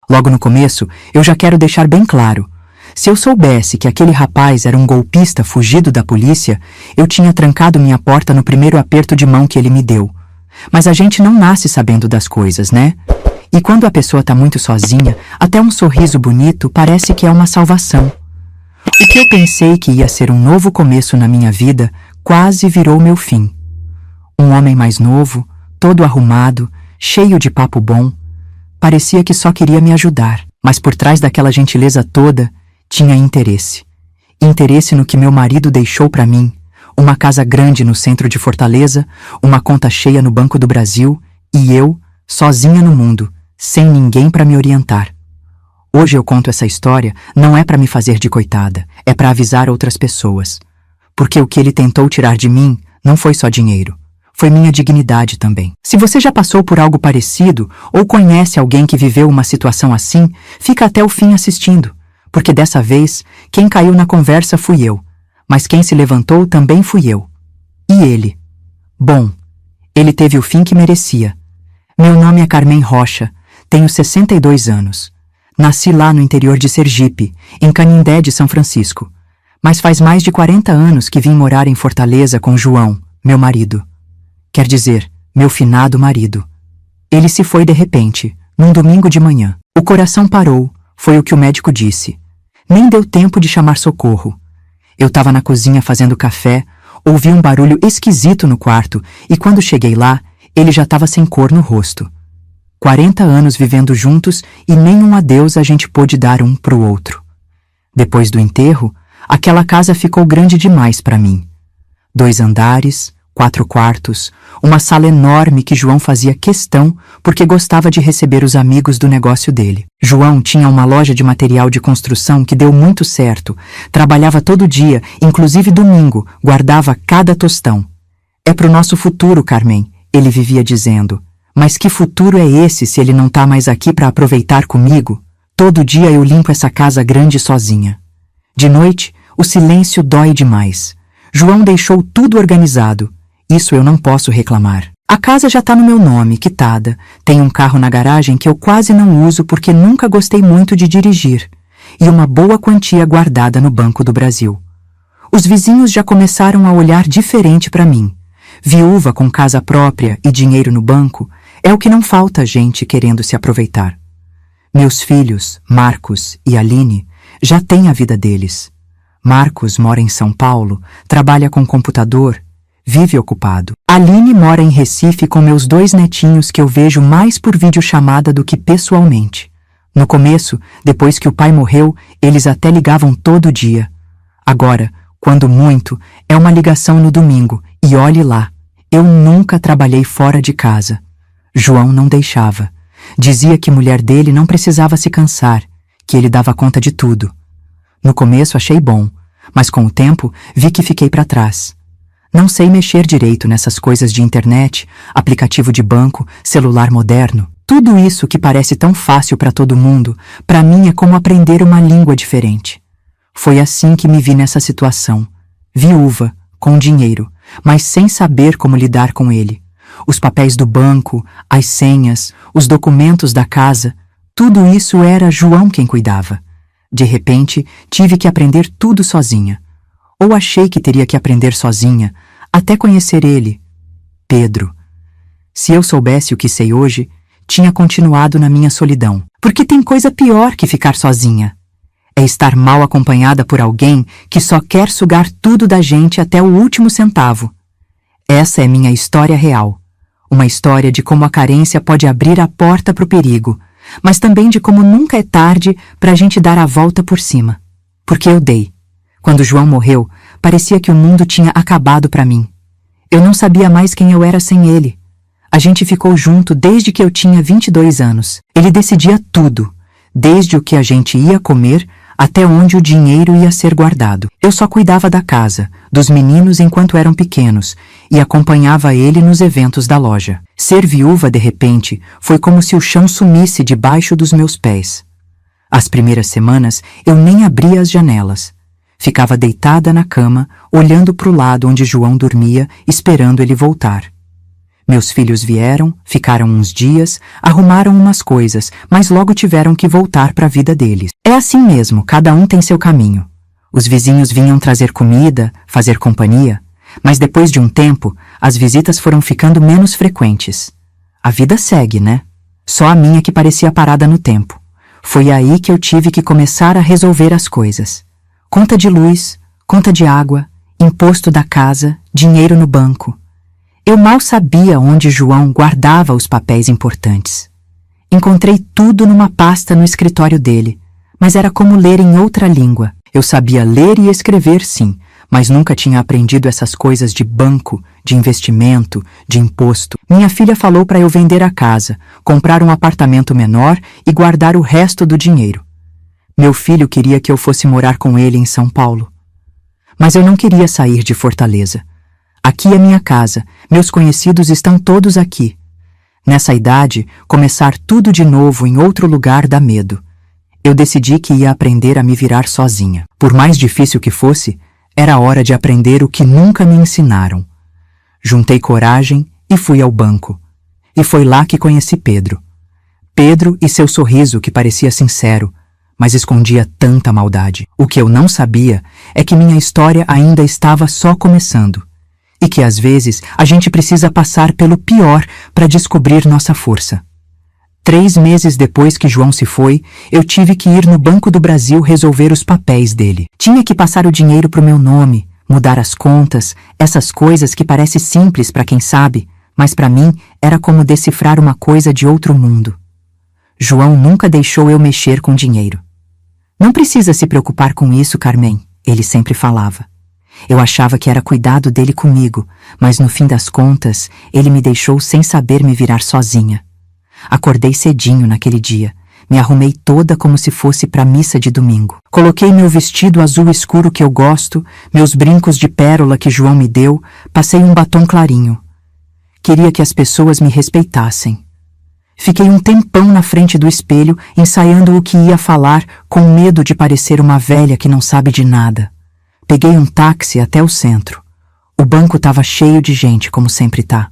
Logo no começo, eu já quero deixar bem claro. Se eu soubesse que aquele rapaz era um golpista fugido da polícia, eu tinha trancado minha porta no primeiro aperto de mão que ele me deu. Mas a gente não nasce sabendo das coisas, né? E quando a pessoa tá muito sozinha, até um sorriso bonito parece que é uma salvação. O que eu pensei que ia ser um novo começo na minha vida, quase virou meu fim. Um homem mais novo, todo arrumado, cheio de papo bom, parecia que só queria me ajudar, mas por trás daquela gentileza toda, tinha interesse. Interesse no que meu marido deixou para mim, uma casa grande no centro de Fortaleza, uma conta cheia no Banco do Brasil e eu, sozinha no mundo, sem ninguém para me orientar. Hoje eu conto essa história não é para me fazer de coitada, é para avisar outras pessoas. Porque o que ele tentou tirar de mim não foi só dinheiro, foi minha dignidade também. Se você já passou por algo parecido ou conhece alguém que viveu uma situação assim, fica até o fim assistindo. Porque dessa vez, quem caiu na conversa fui eu, mas quem se levantou também fui eu. E ele? Bom, ele teve o fim que merecia. Meu nome é Carmen Rocha, tenho 62 anos. Nasci lá no interior de Sergipe, em Canindé de São Francisco. Mas faz mais de 40 anos que vim morar em Fortaleza com João, meu marido. Quer dizer, meu finado marido. Ele se foi de repente, num domingo de manhã. O coração parou, foi o que o médico disse. Nem deu tempo de chamar socorro. Eu estava na cozinha fazendo café, ouvi um barulho esquisito no quarto e quando cheguei lá, ele já estava sem cor no rosto. 40 anos vivendo juntos e nem um adeus a gente pôde dar um pro outro. Depois do enterro, aquela casa ficou grande demais para mim. 2 andares, 4 quartos, uma sala enorme que João fazia questão porque gostava de receber os amigos do negócio dele. João tinha uma loja de material de construção que deu muito certo, trabalhava todo dia, inclusive domingo, guardava cada tostão. É pro nosso futuro, Carmen, ele vivia dizendo. Mas que futuro é esse se ele não tá mais aqui para aproveitar comigo? Todo dia eu limpo essa casa grande sozinha. De noite, o silêncio dói demais. João deixou tudo organizado. Isso eu não posso reclamar. A casa já tá no meu nome, quitada. Tem um carro na garagem que eu quase não uso porque nunca gostei muito de dirigir. E uma boa quantia guardada no Banco do Brasil. Os vizinhos já começaram a olhar diferente para mim. Viúva com casa própria e dinheiro no banco, é o que não falta gente querendo se aproveitar. Meus filhos, Marcos e Aline, já têm a vida deles. Marcos mora em São Paulo, trabalha com computador, vive ocupado. Aline mora em Recife com meus 2 netinhos que eu vejo mais por videochamada do que pessoalmente. No começo, depois que o pai morreu, eles até ligavam todo dia. Agora, quando muito, é uma ligação no domingo, e olhe lá, eu nunca trabalhei fora de casa. João não deixava. Dizia que mulher dele não precisava se cansar, que ele dava conta de tudo. No começo achei bom, mas com o tempo vi que fiquei para trás. Não sei mexer direito nessas coisas de internet, aplicativo de banco, celular moderno. Tudo isso que parece tão fácil para todo mundo, para mim é como aprender uma língua diferente. Foi assim que me vi nessa situação. Viúva, com dinheiro, mas sem saber como lidar com ele. Os papéis do banco, as senhas, os documentos da casa, tudo isso era João quem cuidava. De repente, tive que aprender tudo sozinha. Ou achei que teria que aprender sozinha, até conhecer ele, Pedro. Se eu soubesse o que sei hoje, tinha continuado na minha solidão. Porque tem coisa pior que ficar sozinha. É estar mal acompanhada por alguém que só quer sugar tudo da gente até o último centavo. Essa é minha história real. Uma história de como a carência pode abrir a porta para o perigo, mas também de como nunca é tarde para a gente dar a volta por cima. Porque eu dei. Quando João morreu, parecia que o mundo tinha acabado para mim. Eu não sabia mais quem eu era sem ele. A gente ficou junto desde que eu tinha 22 anos. Ele decidia tudo, desde o que a gente ia comer até onde o dinheiro ia ser guardado. Eu só cuidava da casa, dos meninos enquanto eram pequenos, e acompanhava ele nos eventos da loja. Ser viúva, de repente, foi como se o chão sumisse debaixo dos meus pés. As primeiras semanas, eu nem abria as janelas. Ficava deitada na cama, olhando para o lado onde João dormia, esperando ele voltar. Meus filhos vieram, ficaram uns dias, arrumaram umas coisas, mas logo tiveram que voltar para a vida deles. É assim mesmo, cada um tem seu caminho. Os vizinhos vinham trazer comida, fazer companhia, mas depois de um tempo, as visitas foram ficando menos frequentes. A vida segue, né? Só a minha que parecia parada no tempo. Foi aí que eu tive que começar a resolver as coisas. Conta de luz, conta de água, imposto da casa, dinheiro no banco. Eu mal sabia onde João guardava os papéis importantes. Encontrei tudo numa pasta no escritório dele, mas era como ler em outra língua. Eu sabia ler e escrever, sim, mas nunca tinha aprendido essas coisas de banco, de investimento, de imposto. Minha filha falou para eu vender a casa, comprar um apartamento menor e guardar o resto do dinheiro. Meu filho queria que eu fosse morar com ele em São Paulo. Mas eu não queria sair de Fortaleza. Aqui é minha casa, meus conhecidos estão todos aqui. Nessa idade, começar tudo de novo em outro lugar dá medo. Eu decidi que ia aprender a me virar sozinha. Por mais difícil que fosse, era hora de aprender o que nunca me ensinaram. Juntei coragem e fui ao banco. E foi lá que conheci Pedro. Pedro e seu sorriso que parecia sincero, mas escondia tanta maldade. O que eu não sabia é que minha história ainda estava só começando. E que às vezes a gente precisa passar pelo pior para descobrir nossa força. 3 meses depois que João se foi, eu tive que ir no Banco do Brasil resolver os papéis dele. Tinha que passar o dinheiro pro meu nome, mudar as contas, essas coisas que parecem simples para quem sabe, mas para mim era como decifrar uma coisa de outro mundo. João nunca deixou eu mexer com dinheiro. Não precisa se preocupar com isso, Carmen, ele sempre falava. Eu achava que era cuidado dele comigo, mas no fim das contas, ele me deixou sem saber me virar sozinha. Acordei cedinho naquele dia, me arrumei toda como se fosse para a missa de domingo. Coloquei meu vestido azul escuro que eu gosto, meus brincos de pérola que João me deu, passei um batom clarinho. Queria que as pessoas me respeitassem. Fiquei um tempão na frente do espelho, ensaiando o que ia falar, com medo de parecer uma velha que não sabe de nada. Peguei um táxi até o centro. O banco estava cheio de gente, como sempre tá.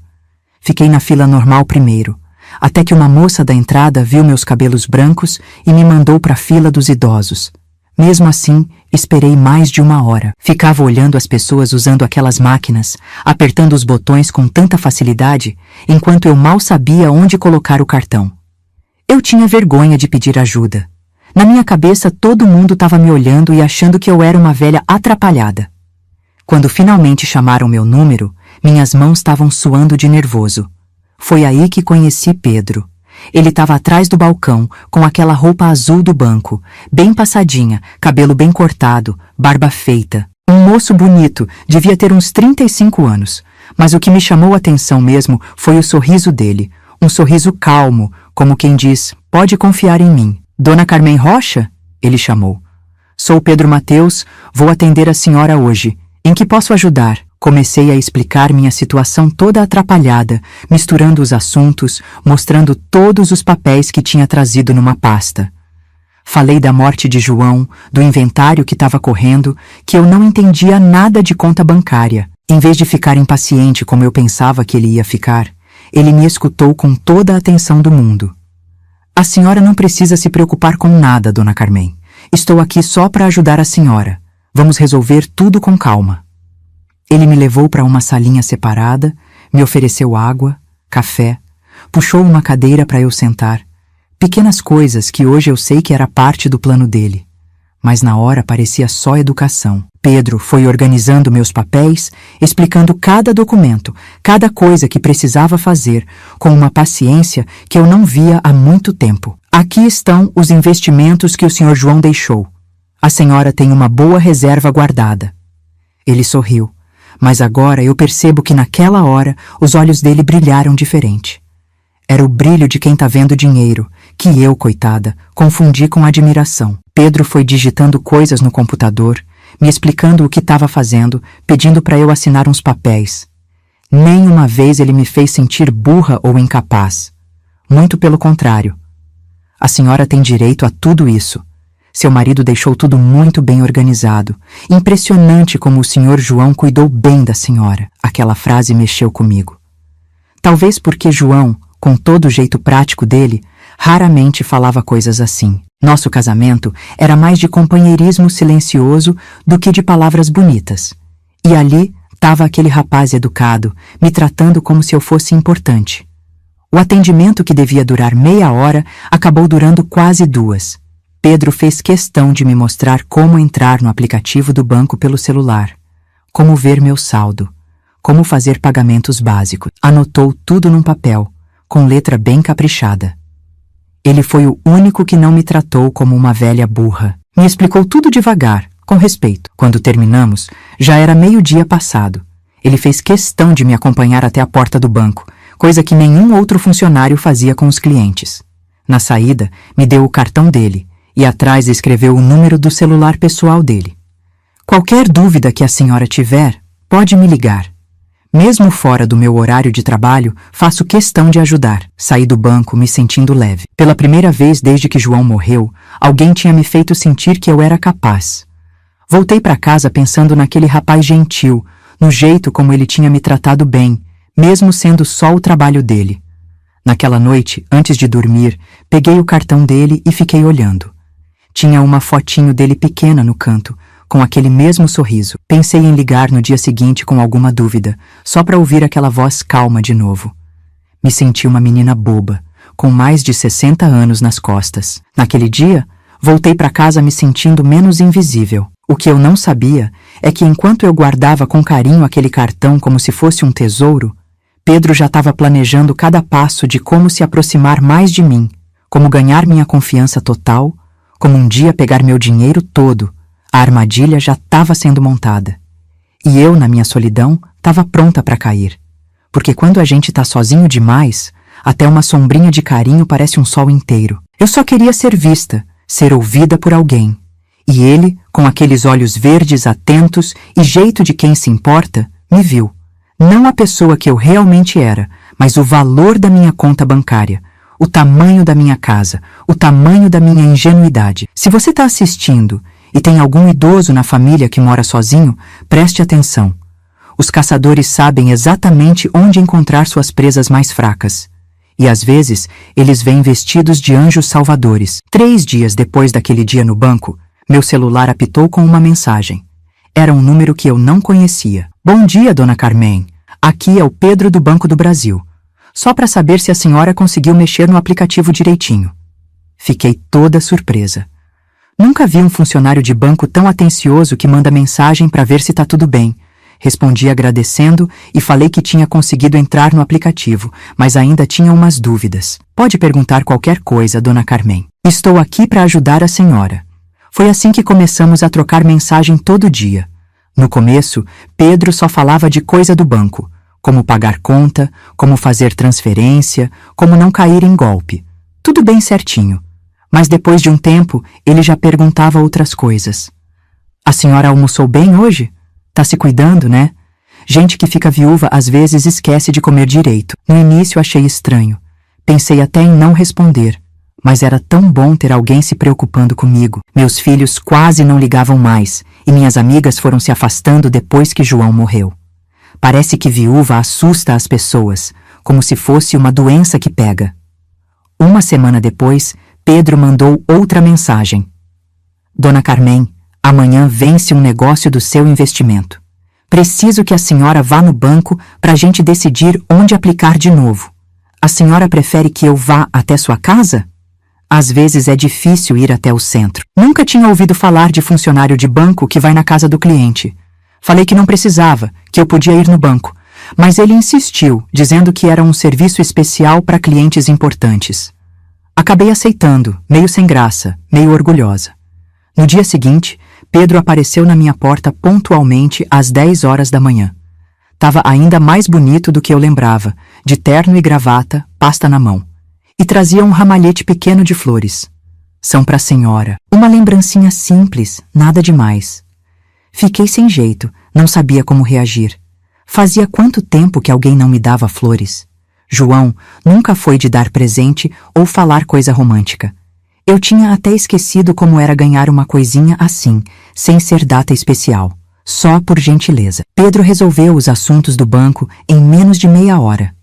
Fiquei na fila normal primeiro, até que uma moça da entrada viu meus cabelos brancos e me mandou para a fila dos idosos. Mesmo assim, esperei mais de 1 hora. Ficava olhando as pessoas usando aquelas máquinas, apertando os botões com tanta facilidade, enquanto eu mal sabia onde colocar o cartão. Eu tinha vergonha de pedir ajuda. Na minha cabeça, todo mundo estava me olhando e achando que eu era uma velha atrapalhada. Quando finalmente chamaram meu número, minhas mãos estavam suando de nervoso. Foi aí que conheci Pedro. Ele estava atrás do balcão, com aquela roupa azul do banco, bem passadinha, cabelo bem cortado, barba feita. Um moço bonito, devia ter uns 35 anos. Mas o que me chamou a atenção mesmo foi o sorriso dele. Um sorriso calmo, como quem diz, pode confiar em mim. Dona Carmen Rocha? Ele chamou. Sou Pedro Mateus, vou atender a senhora hoje. Em que posso ajudar? Comecei a explicar minha situação toda atrapalhada, misturando os assuntos, mostrando todos os papéis que tinha trazido numa pasta. Falei da morte de João, do inventário que estava correndo, que eu não entendia nada de conta bancária. Em vez de ficar impaciente como eu pensava que ele ia ficar, ele me escutou com toda a atenção do mundo. A senhora não precisa se preocupar com nada, dona Carmen. Estou aqui só para ajudar a senhora. Vamos resolver tudo com calma. Ele me levou para uma salinha separada, me ofereceu água, café, puxou uma cadeira para eu sentar. Pequenas coisas que hoje eu sei que era parte do plano dele. Mas na hora parecia só educação. Pedro foi organizando meus papéis, explicando cada documento, cada coisa que precisava fazer, com uma paciência que eu não via há muito tempo. Aqui estão os investimentos que o Sr. João deixou. A senhora tem uma boa reserva guardada. Ele sorriu, mas agora eu percebo que naquela hora os olhos dele brilharam diferente. Era o brilho de quem tá vendo dinheiro, que eu, coitada, confundi com admiração. Pedro foi digitando coisas no computador, me explicando o que estava fazendo, pedindo para eu assinar uns papéis. Nem uma vez ele me fez sentir burra ou incapaz. Muito pelo contrário. A senhora tem direito a tudo isso. Seu marido deixou tudo muito bem organizado. Impressionante como o Sr. João cuidou bem da senhora. Aquela frase mexeu comigo. Talvez porque João, com todo o jeito prático dele, raramente falava coisas assim. Nosso casamento era mais de companheirismo silencioso do que de palavras bonitas. E ali estava aquele rapaz educado, me tratando como se eu fosse importante. O atendimento, que devia durar meia hora, acabou durando quase 2. Pedro fez questão de me mostrar como entrar no aplicativo do banco pelo celular, como ver meu saldo, como fazer pagamentos básicos. Anotou tudo num papel, com letra bem caprichada. Ele foi o único que não me tratou como uma velha burra. Me explicou tudo devagar, com respeito. Quando terminamos, já era meio-dia passado. Ele fez questão de me acompanhar até a porta do banco, coisa que nenhum outro funcionário fazia com os clientes. Na saída, me deu o cartão dele e atrás escreveu o número do celular pessoal dele. Qualquer dúvida que a senhora tiver, pode me ligar. Mesmo fora do meu horário de trabalho, faço questão de ajudar. Saí do banco me sentindo leve. Pela primeira vez desde que João morreu, alguém tinha me feito sentir que eu era capaz. Voltei para casa pensando naquele rapaz gentil, no jeito como ele tinha me tratado bem, mesmo sendo só o trabalho dele. Naquela noite, antes de dormir, peguei o cartão dele e fiquei olhando. Tinha uma fotinho dele pequena no canto, com aquele mesmo sorriso. Pensei em ligar no dia seguinte com alguma dúvida, só para ouvir aquela voz calma de novo. Me senti uma menina boba, com mais de 60 anos nas costas. Naquele dia, voltei para casa me sentindo menos invisível. O que eu não sabia é que enquanto eu guardava com carinho aquele cartão como se fosse um tesouro, Pedro já estava planejando cada passo de como se aproximar mais de mim, como ganhar minha confiança total, como um dia pegar meu dinheiro todo. A armadilha já estava sendo montada. E eu, na minha solidão, estava pronta para cair. Porque quando a gente está sozinho demais, até uma sombrinha de carinho parece um sol inteiro. Eu só queria ser vista, ser ouvida por alguém. E ele, com aqueles olhos verdes atentos e jeito de quem se importa, me viu. Não a pessoa que eu realmente era, mas o valor da minha conta bancária, o tamanho da minha casa, o tamanho da minha ingenuidade. Se você está assistindo e tem algum idoso na família que mora sozinho, preste atenção. Os caçadores sabem exatamente onde encontrar suas presas mais fracas. E às vezes, eles vêm vestidos de anjos salvadores. 3 dias depois daquele dia no banco, meu celular apitou com uma mensagem. Era um número que eu não conhecia. Bom dia, dona Carmen. Aqui é o Pedro do Banco do Brasil. Só para saber se a senhora conseguiu mexer no aplicativo direitinho. Fiquei toda surpresa. Nunca vi um funcionário de banco tão atencioso que manda mensagem para ver se está tudo bem. Respondi agradecendo e falei que tinha conseguido entrar no aplicativo, mas ainda tinha umas dúvidas. Pode perguntar qualquer coisa, dona Carmen. Estou aqui para ajudar a senhora. Foi assim que começamos a trocar mensagem todo dia. No começo, Pedro só falava de coisa do banco, como pagar conta, como fazer transferência, como não cair em golpe. Tudo bem certinho. Mas depois de um tempo, ele já perguntava outras coisas. A senhora almoçou bem hoje? Tá se cuidando, né? Gente que fica viúva às vezes esquece de comer direito. No início achei estranho. Pensei até em não responder. Mas era tão bom ter alguém se preocupando comigo. Meus filhos quase não ligavam mais, e minhas amigas foram se afastando depois que João morreu. Parece que viúva assusta as pessoas, como se fosse uma doença que pega. Uma semana depois, Pedro mandou outra mensagem. Dona Carmen, amanhã vence um negócio do seu investimento. Preciso que a senhora vá no banco para a gente decidir onde aplicar de novo. A senhora prefere que eu vá até sua casa? Às vezes é difícil ir até o centro. Nunca tinha ouvido falar de funcionário de banco que vai na casa do cliente. Falei que não precisava, que eu podia ir no banco, mas ele insistiu, dizendo que era um serviço especial para clientes importantes. Acabei aceitando, meio sem graça, meio orgulhosa. No dia seguinte, Pedro apareceu na minha porta pontualmente às 10 horas da manhã. Tava ainda mais bonito do que eu lembrava, de terno e gravata, pasta na mão. E trazia um ramalhete pequeno de flores. São para a senhora. Uma lembrancinha simples, nada demais. Fiquei sem jeito, não sabia como reagir. Fazia quanto tempo que alguém não me dava flores? João nunca foi de dar presente ou falar coisa romântica. Eu tinha até esquecido como era ganhar uma coisinha assim, sem ser data especial, só por gentileza. Pedro resolveu os assuntos do banco em menos de meia hora.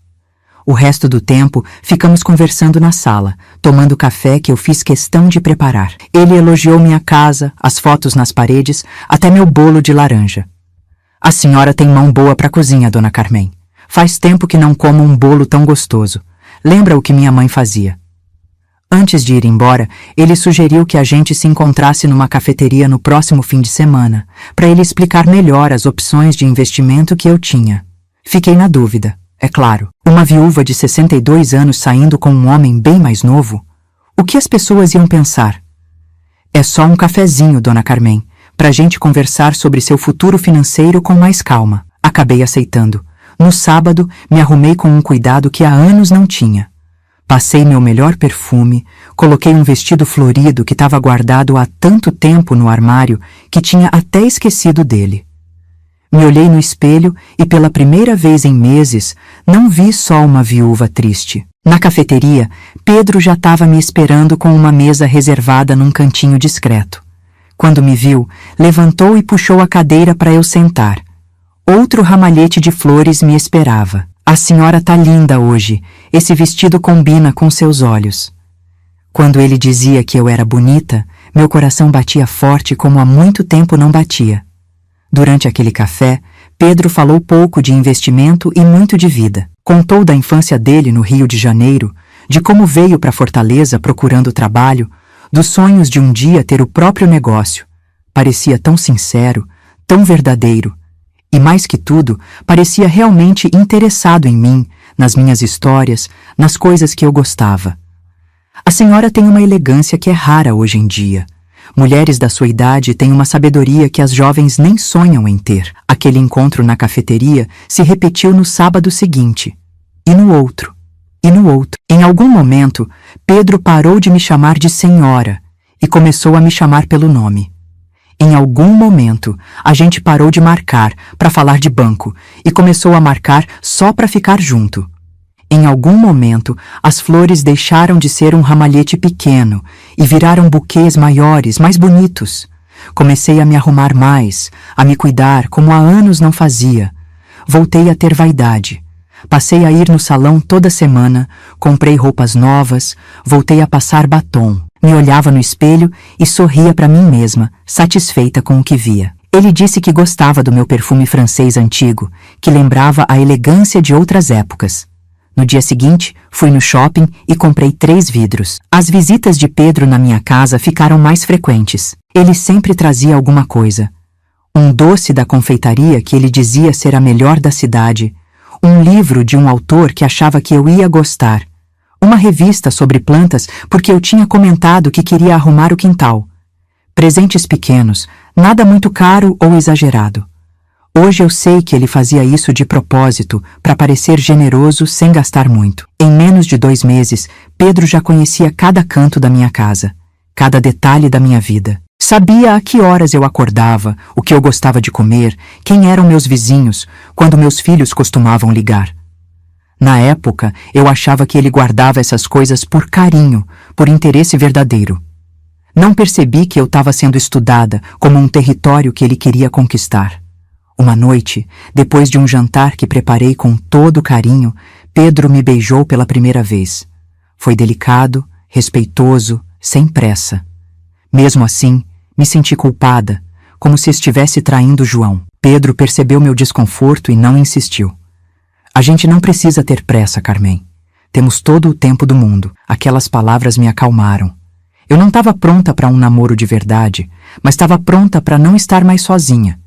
O resto do tempo, ficamos conversando na sala, tomando café que eu fiz questão de preparar. Ele elogiou minha casa, as fotos nas paredes, até meu bolo de laranja. A senhora tem mão boa para cozinha, dona Carmen. Faz tempo que não como um bolo tão gostoso. Lembra o que minha mãe fazia? Antes de ir embora, ele sugeriu que a gente se encontrasse numa cafeteria no próximo fim de semana, para ele explicar melhor as opções de investimento que eu tinha. Fiquei na dúvida. É claro, uma viúva de 62 anos saindo com um homem bem mais novo? O que as pessoas iam pensar? É só um cafezinho, dona Carmen, pra gente conversar sobre seu futuro financeiro com mais calma. Acabei aceitando. No sábado, me arrumei com um cuidado que há anos não tinha. Passei meu melhor perfume, coloquei um vestido florido que estava guardado há tanto tempo no armário que tinha até esquecido dele. Me olhei no espelho e pela primeira vez em meses não vi só uma viúva triste. Na cafeteria, Pedro já estava me esperando com uma mesa reservada num cantinho discreto. Quando me viu, levantou e puxou a cadeira para eu sentar. Outro ramalhete de flores me esperava. A senhora tá linda hoje. Esse vestido combina com seus olhos. Quando ele dizia que eu era bonita, meu coração batia forte como há muito tempo não batia. Durante aquele café, Pedro falou pouco de investimento e muito de vida. Contou da infância dele no Rio de Janeiro, de como veio para Fortaleza procurando trabalho, dos sonhos de um dia ter o próprio negócio. Parecia tão sincero, tão verdadeiro. E mais que tudo, parecia realmente interessado em mim, nas minhas histórias, nas coisas que eu gostava. A senhora tem uma elegância que é rara hoje em dia. Mulheres da sua idade têm uma sabedoria que as jovens nem sonham em ter. Aquele encontro na cafeteria se repetiu no sábado seguinte. E no outro. E no outro. Em algum momento, Pedro parou de me chamar de senhora e começou a me chamar pelo nome. Em algum momento, a gente parou de marcar para falar de banco e começou a marcar só para ficar junto. Em algum momento, as flores deixaram de ser um ramalhete pequeno e viraram buquês maiores, mais bonitos. Comecei a me arrumar mais, a me cuidar como há anos não fazia. Voltei a ter vaidade. Passei a ir no salão toda semana, comprei roupas novas, voltei a passar batom. Me olhava no espelho e sorria para mim mesma, satisfeita com o que via. Ele disse que gostava do meu perfume francês antigo, que lembrava a elegância de outras épocas. No dia seguinte, fui no shopping e comprei 3 vidros. As visitas de Pedro na minha casa ficaram mais frequentes. Ele sempre trazia alguma coisa. Um doce da confeitaria que ele dizia ser a melhor da cidade. Um livro de um autor que achava que eu ia gostar. Uma revista sobre plantas porque eu tinha comentado que queria arrumar o quintal. Presentes pequenos, nada muito caro ou exagerado. Hoje eu sei que ele fazia isso de propósito, para parecer generoso sem gastar muito. Em menos de 2 meses, Pedro já conhecia cada canto da minha casa, cada detalhe da minha vida. Sabia a que horas eu acordava, o que eu gostava de comer, quem eram meus vizinhos, quando meus filhos costumavam ligar. Na época, eu achava que ele guardava essas coisas por carinho, por interesse verdadeiro. Não percebi que eu estava sendo estudada como um território que ele queria conquistar. Uma noite, depois de um jantar que preparei com todo carinho, Pedro me beijou pela primeira vez. Foi delicado, respeitoso, sem pressa. Mesmo assim, me senti culpada, como se estivesse traindo João. Pedro percebeu meu desconforto e não insistiu. A gente não precisa ter pressa, Carmen. Temos todo o tempo do mundo. Aquelas palavras me acalmaram. Eu não estava pronta para um namoro de verdade, mas estava pronta para não estar mais sozinha.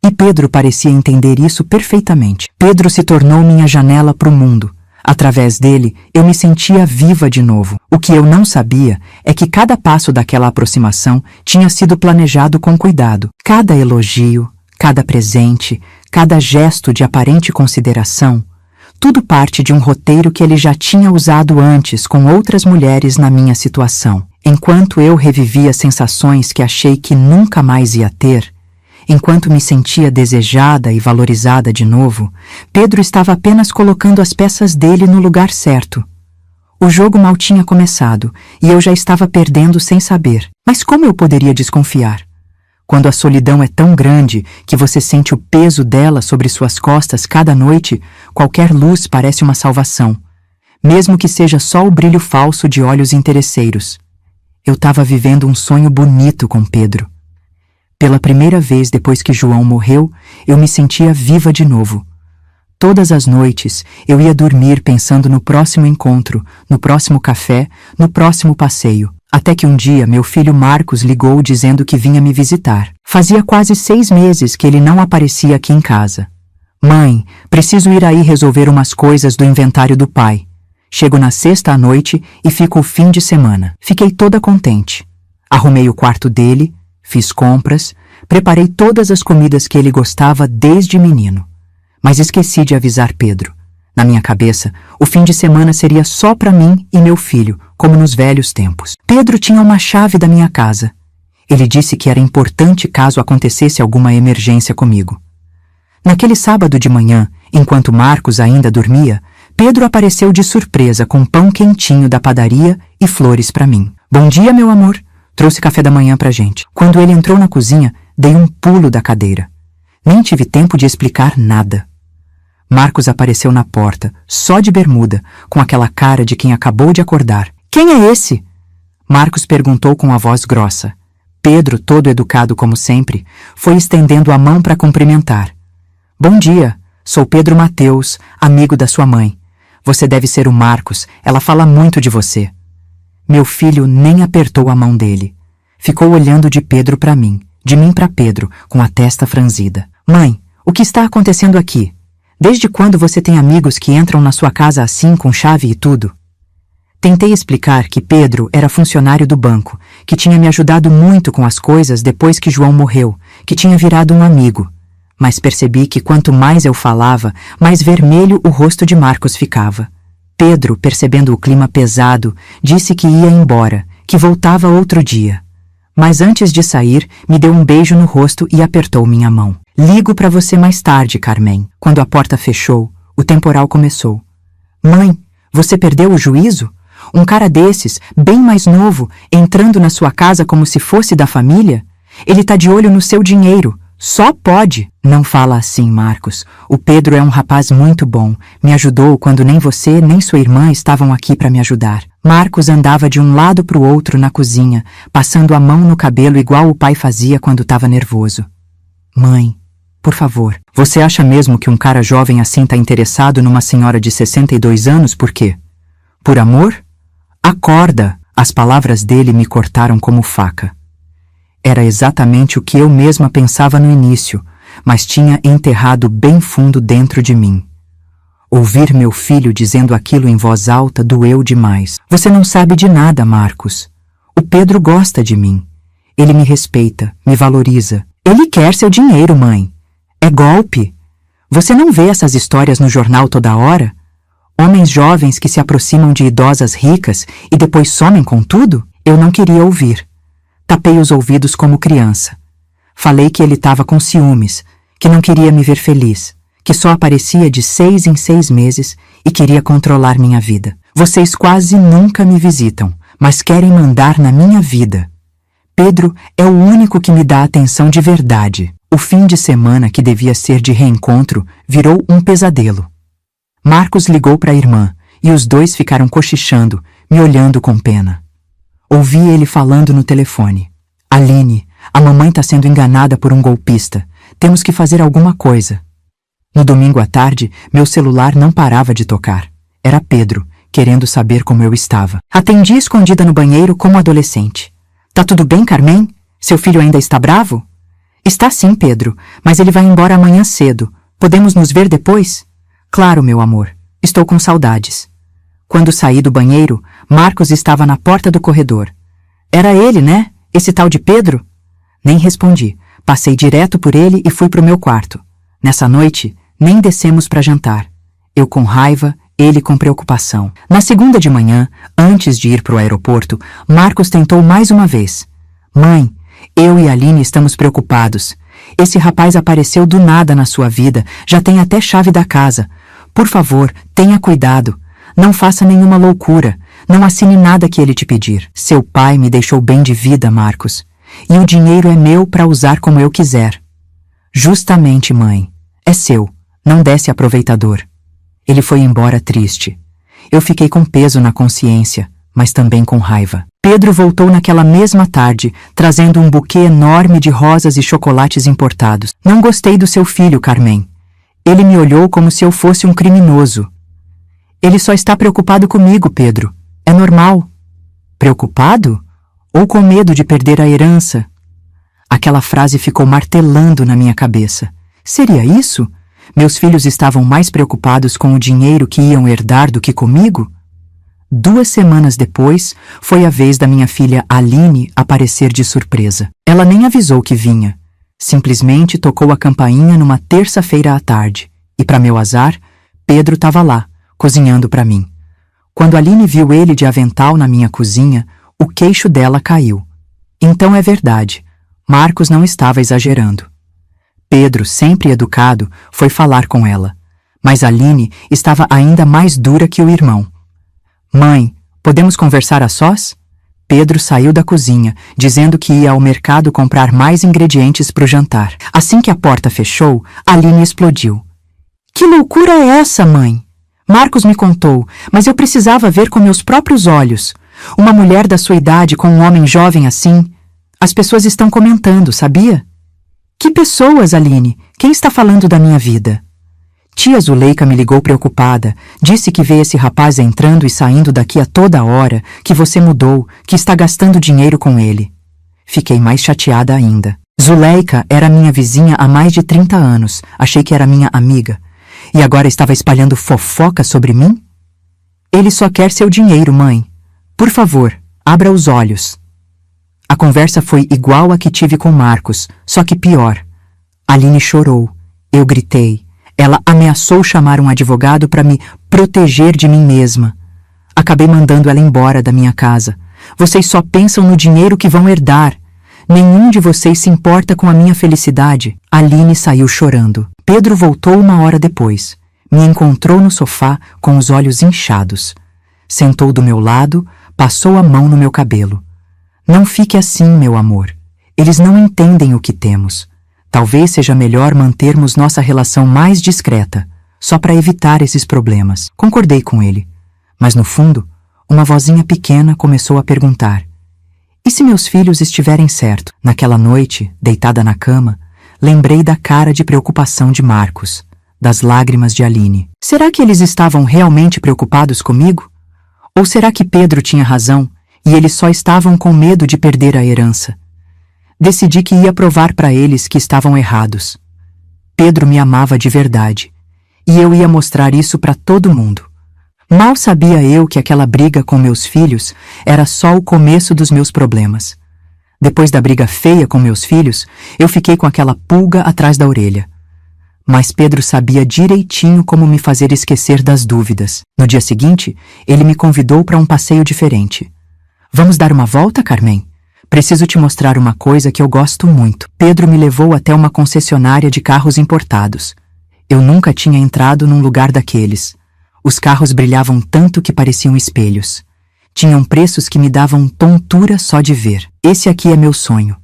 E Pedro parecia entender isso perfeitamente. Pedro se tornou minha janela para o mundo. Através dele, eu me sentia viva de novo. O que eu não sabia é que cada passo daquela aproximação tinha sido planejado com cuidado. Cada elogio, cada presente, cada gesto de aparente consideração, tudo parte de um roteiro que ele já tinha usado antes com outras mulheres na minha situação. Enquanto eu revivia sensações que achei que nunca mais ia ter, enquanto me sentia desejada e valorizada de novo, Pedro estava apenas colocando as peças dele no lugar certo. O jogo mal tinha começado e eu já estava perdendo sem saber. Mas como eu poderia desconfiar? Quando a solidão é tão grande que você sente o peso dela sobre suas costas cada noite, qualquer luz parece uma salvação. mesmo que seja só o brilho falso de olhos interesseiros. Eu estava vivendo um sonho bonito com Pedro. Pela primeira vez depois que João morreu, eu me sentia viva de novo. Todas as noites eu ia dormir pensando no próximo encontro, no próximo café, no próximo passeio. Até que um dia meu filho Marcos ligou dizendo que vinha me visitar. Fazia quase 6 meses que ele não aparecia aqui em casa. Mãe, preciso ir aí resolver umas coisas do inventário do pai. Chego na sexta à noite e fico o fim de semana. Fiquei toda contente. Arrumei o quarto dele, fiz compras, preparei todas as comidas que ele gostava desde menino. Mas esqueci de avisar Pedro. Na minha cabeça, o fim de semana seria só para mim e meu filho, como nos velhos tempos. Pedro tinha uma chave da minha casa. Ele disse que era importante caso acontecesse alguma emergência comigo. Naquele sábado de manhã, enquanto Marcos ainda dormia, Pedro apareceu de surpresa com pão quentinho da padaria e flores para mim. Bom dia, meu amor. Trouxe café da manhã pra gente. Quando ele entrou na cozinha, dei um pulo da cadeira. Nem tive tempo de explicar nada. Marcos apareceu na porta, só de bermuda, com aquela cara de quem acabou de acordar. Quem é esse? Marcos perguntou com a voz grossa. Pedro, todo educado como sempre, foi estendendo a mão para cumprimentar. Bom dia, sou Pedro Mateus, amigo da sua mãe. Você deve ser o Marcos, ela fala muito de você. Meu filho nem apertou a mão dele. Ficou olhando de Pedro para mim, de mim para Pedro, com a testa franzida. Mãe, o que está acontecendo aqui? Desde quando você tem amigos que entram na sua casa assim, com chave e tudo? Tentei explicar que Pedro era funcionário do banco, que tinha me ajudado muito com as coisas depois que João morreu, que tinha virado um amigo. Mas percebi que quanto mais eu falava, mais vermelho o rosto de Marcos ficava. Pedro, percebendo o clima pesado, disse que ia embora, que voltava outro dia. Mas antes de sair, me deu um beijo no rosto e apertou minha mão. Ligo para você mais tarde, Carmen. Quando a porta fechou, o temporal começou. Mãe, você perdeu o juízo? Um cara desses, bem mais novo, entrando na sua casa como se fosse da família? Ele tá de olho no seu dinheiro. Só pode. Não fala assim, Marcos. O Pedro é um rapaz muito bom. Me ajudou quando nem você nem sua irmã estavam aqui para me ajudar. Marcos andava de um lado para o outro na cozinha, passando a mão no cabelo igual o pai fazia quando estava nervoso. Mãe, por favor, você acha mesmo que um cara jovem assim tá interessado numa senhora de 62 anos por quê? Por amor? Acorda! As palavras dele me cortaram como faca. Era exatamente o que eu mesma pensava no início, mas tinha enterrado bem fundo dentro de mim. Ouvir meu filho dizendo aquilo em voz alta doeu demais. Você não sabe de nada, Marcos. O Pedro gosta de mim. Ele me respeita, me valoriza. Ele quer seu dinheiro, mãe. É golpe. Você não vê essas histórias no jornal toda hora? Homens jovens que se aproximam de idosas ricas e depois somem com tudo? Eu não queria ouvir. Tapei os ouvidos como criança. Falei que ele estava com ciúmes, que não queria me ver feliz, que só aparecia de 6 em 6 meses e queria controlar minha vida. Vocês quase nunca me visitam, mas querem mandar na minha vida. Pedro é o único que me dá atenção de verdade. O fim de semana que devia ser de reencontro virou um pesadelo. Marcos ligou para a irmã e os dois ficaram cochichando, me olhando com pena. Ouvi ele falando no telefone. Aline, a mamãe está sendo enganada por um golpista. Temos que fazer alguma coisa. No domingo à tarde, meu celular não parava de tocar. Era Pedro, querendo saber como eu estava. Atendi escondida no banheiro como adolescente. Tá tudo bem, Carmen? Seu filho ainda está bravo? Está sim, Pedro, mas ele vai embora amanhã cedo. Podemos nos ver depois? Claro, meu amor. Estou com saudades. Quando saí do banheiro, Marcos estava na porta do corredor. Era ele, né? Esse tal de Pedro? Nem respondi. Passei direto por ele e fui pro meu quarto. Nessa noite, nem descemos para jantar. Eu com raiva, ele com preocupação. Na segunda de manhã, antes de ir pro aeroporto, Marcos tentou mais uma vez. Mãe, eu e a Aline estamos preocupados. Esse rapaz apareceu do nada na sua vida, já tem até chave da casa. Por favor, tenha cuidado. Não faça nenhuma loucura. Não assine nada que ele te pedir. Seu pai me deixou bem de vida, Marcos. E o dinheiro é meu para usar como eu quiser. Justamente, mãe. É seu. Não desce aproveitador. Ele foi embora triste. Eu fiquei com peso na consciência, mas também com raiva. Pedro voltou naquela mesma tarde, trazendo um buquê enorme de rosas e chocolates importados. Não gostei do seu filho, Carmen. Ele me olhou como se eu fosse um criminoso. Ele só está preocupado comigo, Pedro. É normal. Preocupado? Ou com medo de perder a herança? Aquela frase ficou martelando na minha cabeça. Seria isso? Meus filhos estavam mais preocupados com o dinheiro que iam herdar do que comigo? 2 semanas depois, foi a vez da minha filha Aline aparecer de surpresa. Ela nem avisou que vinha. Simplesmente tocou a campainha numa terça-feira à tarde. E, para meu azar, Pedro estava lá, cozinhando para mim. Quando Aline viu ele de avental na minha cozinha, o queixo dela caiu. Então é verdade, Marcos não estava exagerando. Pedro, sempre educado, foi falar com ela. Mas Aline estava ainda mais dura que o irmão. Mãe, podemos conversar a sós? Pedro saiu da cozinha, dizendo que ia ao mercado comprar mais ingredientes para o jantar. Assim que a porta fechou, Aline explodiu. Que loucura é essa, mãe? Marcos me contou, mas eu precisava ver com meus próprios olhos. Uma mulher da sua idade com um homem jovem assim. As pessoas estão comentando, sabia? Que pessoas, Aline? Quem está falando da minha vida? Tia Zuleika me ligou preocupada. Disse que vê esse rapaz entrando e saindo daqui a toda hora, que você mudou, que está gastando dinheiro com ele. Fiquei mais chateada ainda. Zuleika era minha vizinha há mais de 30 anos. Achei que era minha amiga. E agora estava espalhando fofoca sobre mim? Ele só quer seu dinheiro, mãe. Por favor, abra os olhos. A conversa foi igual a que tive com Marcos, só que pior. Aline chorou. Eu gritei. Ela ameaçou chamar um advogado para me proteger de mim mesma. Acabei mandando ela embora da minha casa. Vocês só pensam no dinheiro que vão herdar. Nenhum de vocês se importa com a minha felicidade. Aline saiu chorando. Pedro voltou 1 hora depois. Me encontrou no sofá com os olhos inchados. Sentou do meu lado, passou a mão no meu cabelo. Não fique assim, meu amor. Eles não entendem o que temos. Talvez seja melhor mantermos nossa relação mais discreta, só para evitar esses problemas. Concordei com ele. Mas no fundo, uma vozinha pequena começou a perguntar: e se meus filhos estiverem certo? Naquela noite, deitada na cama, lembrei da cara de preocupação de Marcos, das lágrimas de Aline. Será que eles estavam realmente preocupados comigo? Ou será que Pedro tinha razão e eles só estavam com medo de perder a herança? Decidi que ia provar para eles que estavam errados. Pedro me amava de verdade, e eu ia mostrar isso para todo mundo. Mal sabia eu que aquela briga com meus filhos era só o começo dos meus problemas. Depois da briga feia com meus filhos, eu fiquei com aquela pulga atrás da orelha. Mas Pedro sabia direitinho como me fazer esquecer das dúvidas. No dia seguinte, ele me convidou para um passeio diferente. Vamos dar uma volta, Carmen? Preciso te mostrar uma coisa que eu gosto muito. Pedro me levou até uma concessionária de carros importados. Eu nunca tinha entrado num lugar daqueles. Os carros brilhavam tanto que pareciam espelhos. Tinham preços que me davam tontura só de ver. Esse aqui é meu sonho,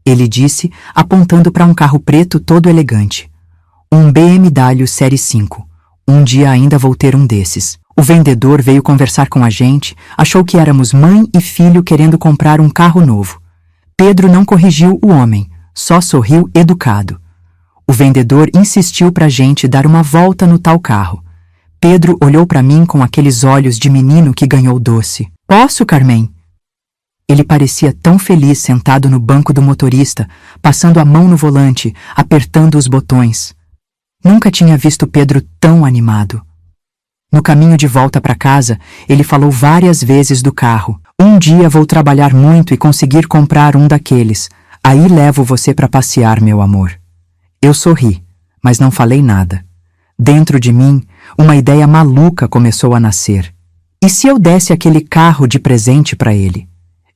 ele disse, apontando para um carro preto todo elegante. Um BMW Série 5. Um dia ainda vou ter um desses. O vendedor veio conversar com a gente, achou que éramos mãe e filho querendo comprar um carro novo. Pedro não corrigiu o homem, só sorriu educado. O vendedor insistiu para a gente dar uma volta no tal carro. Pedro olhou para mim com aqueles olhos de menino que ganhou doce. Posso, Carmen? Ele parecia tão feliz sentado no banco do motorista, passando a mão no volante, apertando os botões. Nunca tinha visto Pedro tão animado. No caminho de volta para casa, ele falou várias vezes do carro. Um dia vou trabalhar muito e conseguir comprar um daqueles. Aí levo você para passear, meu amor. Eu sorri, mas não falei nada. Dentro de mim, uma ideia maluca começou a nascer. E se eu desse aquele carro de presente para ele?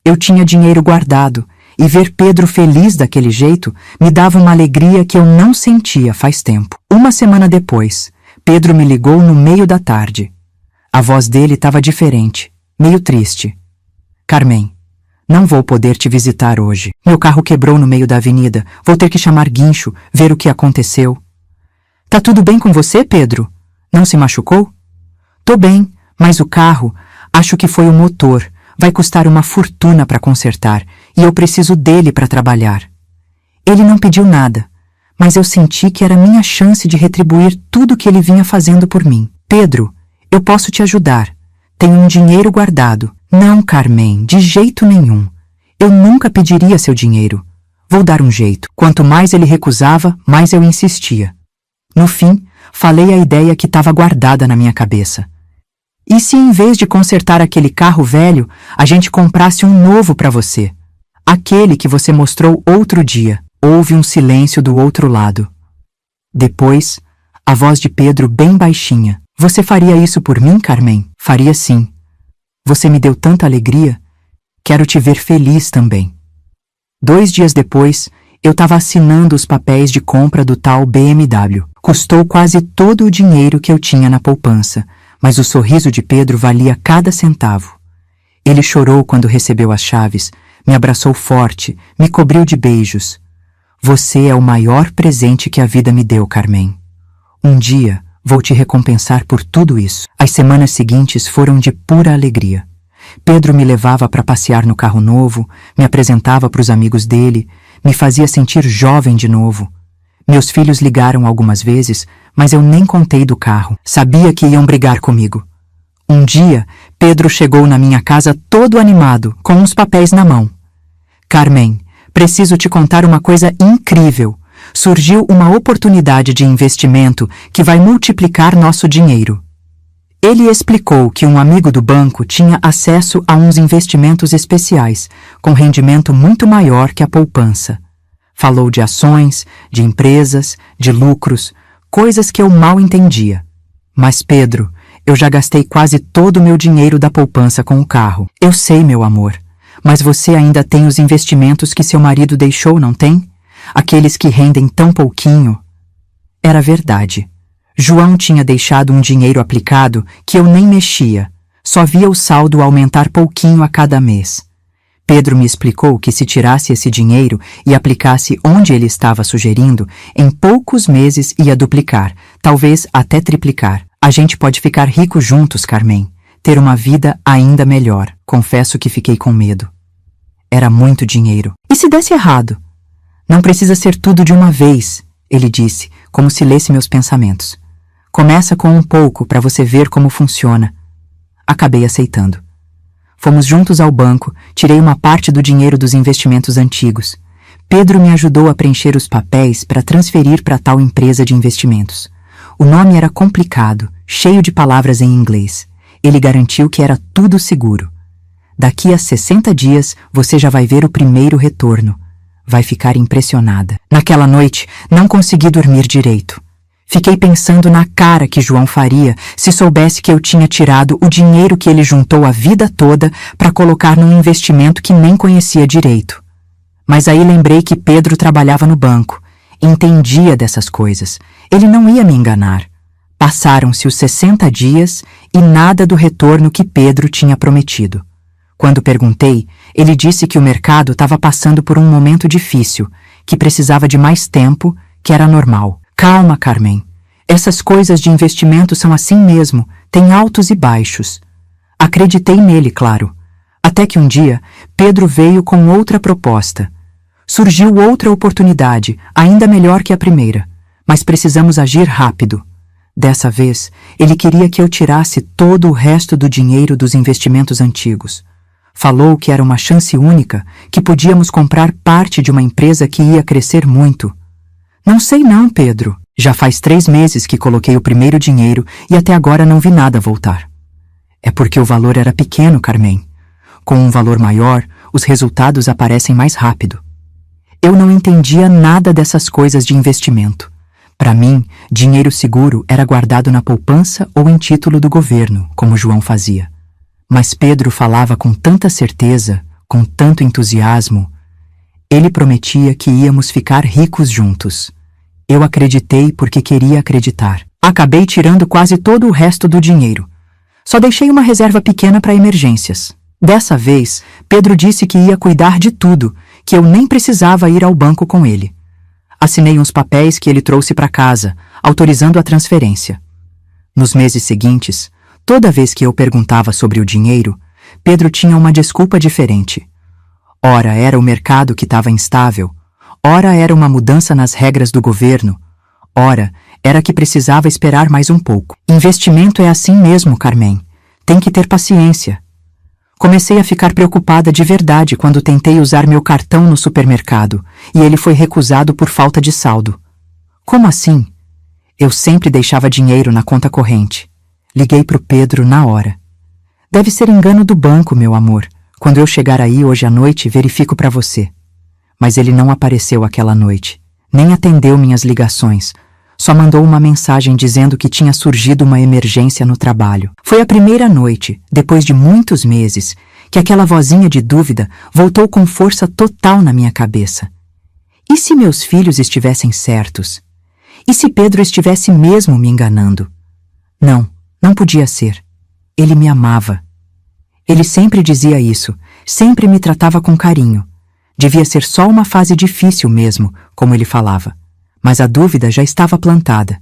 Eu tinha dinheiro guardado, e ver Pedro feliz daquele jeito me dava uma alegria que eu não sentia faz tempo. 1 semana depois, Pedro me ligou no meio da tarde. A voz dele estava diferente, meio triste. Carmen, não vou poder te visitar hoje. Meu carro quebrou no meio da avenida. Vou ter que chamar guincho, ver o que aconteceu. Tá tudo bem com você, Pedro? Não se machucou? Tô bem, Mas o carro, acho que foi o motor, vai custar uma fortuna para consertar e eu preciso dele para trabalhar. Ele não pediu nada, mas eu senti que era minha chance de retribuir tudo que ele vinha fazendo por mim. Pedro, eu posso te ajudar. Tenho um dinheiro guardado. Não, Carmen, de jeito nenhum. Eu nunca pediria seu dinheiro. Vou dar um jeito. Quanto mais ele recusava, mais eu insistia. No fim, falei a ideia que estava guardada na minha cabeça. E se em vez de consertar aquele carro velho, a gente comprasse um novo para você? Aquele que você mostrou outro dia. Houve um silêncio do outro lado. Depois, a voz de Pedro bem baixinha. Você faria isso por mim, Carmen? Faria sim. Você me deu tanta alegria. Quero te ver feliz também. 2 dias depois, eu estava assinando os papéis de compra do tal BMW. Custou quase todo o dinheiro que eu tinha na poupança, mas o sorriso de Pedro valia cada centavo. Ele chorou quando recebeu as chaves, me abraçou forte, me cobriu de beijos. Você é o maior presente que a vida me deu, Carmen. Um dia vou te recompensar por tudo isso. As semanas seguintes foram de pura alegria. Pedro me levava para passear no carro novo, me apresentava para os amigos dele, me fazia sentir jovem de novo. Meus filhos ligaram algumas vezes, mas eu nem contei do carro. Sabia que iam brigar comigo. Um dia, Pedro chegou na minha casa todo animado, com uns papéis na mão. Carmen, preciso te contar uma coisa incrível. Surgiu uma oportunidade de investimento que vai multiplicar nosso dinheiro. Ele explicou que um amigo do banco tinha acesso a uns investimentos especiais, com rendimento muito maior que a poupança. Falou de ações, de empresas, de lucros, coisas que eu mal entendia. Mas, Pedro, eu já gastei quase todo o meu dinheiro da poupança com o carro. Eu sei, meu amor, mas você ainda tem os investimentos que seu marido deixou, não tem? Aqueles que rendem tão pouquinho. Era verdade. João tinha deixado um dinheiro aplicado que eu nem mexia, só via o saldo aumentar pouquinho a cada mês. Pedro me explicou que se tirasse esse dinheiro e aplicasse onde ele estava sugerindo, em poucos meses ia duplicar, talvez até triplicar. A gente pode ficar rico juntos, Carmen, ter uma vida ainda melhor. Confesso que fiquei com medo. Era muito dinheiro. E se desse errado? Não precisa ser tudo de uma vez, ele disse, como se lesse meus pensamentos. Começa com um pouco para você ver como funciona. Acabei aceitando. Fomos juntos ao banco, tirei uma parte do dinheiro dos investimentos antigos. Pedro me ajudou a preencher os papéis para transferir para tal empresa de investimentos. O nome era complicado, cheio de palavras em inglês. Ele garantiu que era tudo seguro. Daqui a 60 dias você já vai ver o primeiro retorno. Vai ficar impressionada. Naquela noite, não consegui dormir direito. Fiquei pensando na cara que João faria se soubesse que eu tinha tirado o dinheiro que ele juntou a vida toda para colocar num investimento que nem conhecia direito. Mas aí lembrei que Pedro trabalhava no banco, entendia dessas coisas. Ele não ia me enganar. Passaram-se os 60 dias e nada do retorno que Pedro tinha prometido. Quando perguntei, ele disse que o mercado estava passando por um momento difícil, que precisava de mais tempo, que era normal. Calma, Carmen. Essas coisas de investimento são assim mesmo, tem altos e baixos. Acreditei nele, claro. Até que um dia, Pedro veio com outra proposta. Surgiu outra oportunidade, ainda melhor que a primeira, mas precisamos agir rápido. Dessa vez, ele queria que eu tirasse todo o resto do dinheiro dos investimentos antigos. Falou que era uma chance única, que podíamos comprar parte de uma empresa que ia crescer muito. Não sei não, Pedro. Já faz 3 meses que coloquei o primeiro dinheiro e até agora não vi nada voltar. É porque o valor era pequeno, Carmen. Com um valor maior, os resultados aparecem mais rápido. Eu não entendia nada dessas coisas de investimento. Para mim, dinheiro seguro era guardado na poupança ou em título do governo, como João fazia. Mas Pedro falava com tanta certeza, com tanto entusiasmo. Ele prometia que íamos ficar ricos juntos. Eu acreditei porque queria acreditar. Acabei tirando quase todo o resto do dinheiro. Só deixei uma reserva pequena para emergências. Dessa vez, Pedro disse que ia cuidar de tudo, que eu nem precisava ir ao banco com ele. Assinei uns papéis que ele trouxe para casa, autorizando a transferência. Nos meses seguintes, Toda vez que eu perguntava sobre o dinheiro, Pedro tinha uma desculpa diferente. Ora era o mercado que estava instável, ora era uma mudança nas regras do governo, ora era que precisava esperar mais um pouco. Investimento é assim mesmo, Carmen. Tem que ter paciência. Comecei a ficar preocupada de verdade quando tentei usar meu cartão no supermercado e ele foi recusado por falta de saldo. Como assim? Eu sempre deixava dinheiro na conta corrente. Liguei pro Pedro na hora. Deve ser engano do banco, meu amor. Quando eu chegar aí hoje à noite, verifico para você. Mas ele não apareceu aquela noite, nem atendeu minhas ligações. Só mandou uma mensagem dizendo que tinha surgido uma emergência no trabalho. Foi a primeira noite, depois de muitos meses, que aquela vozinha de dúvida voltou com força total na minha cabeça. E se meus filhos estivessem certos? E se Pedro estivesse mesmo me enganando? Não, não podia ser. Ele me amava. Ele sempre dizia isso, sempre me tratava com carinho. Devia ser só uma fase difícil mesmo, como ele falava. Mas a dúvida já estava plantada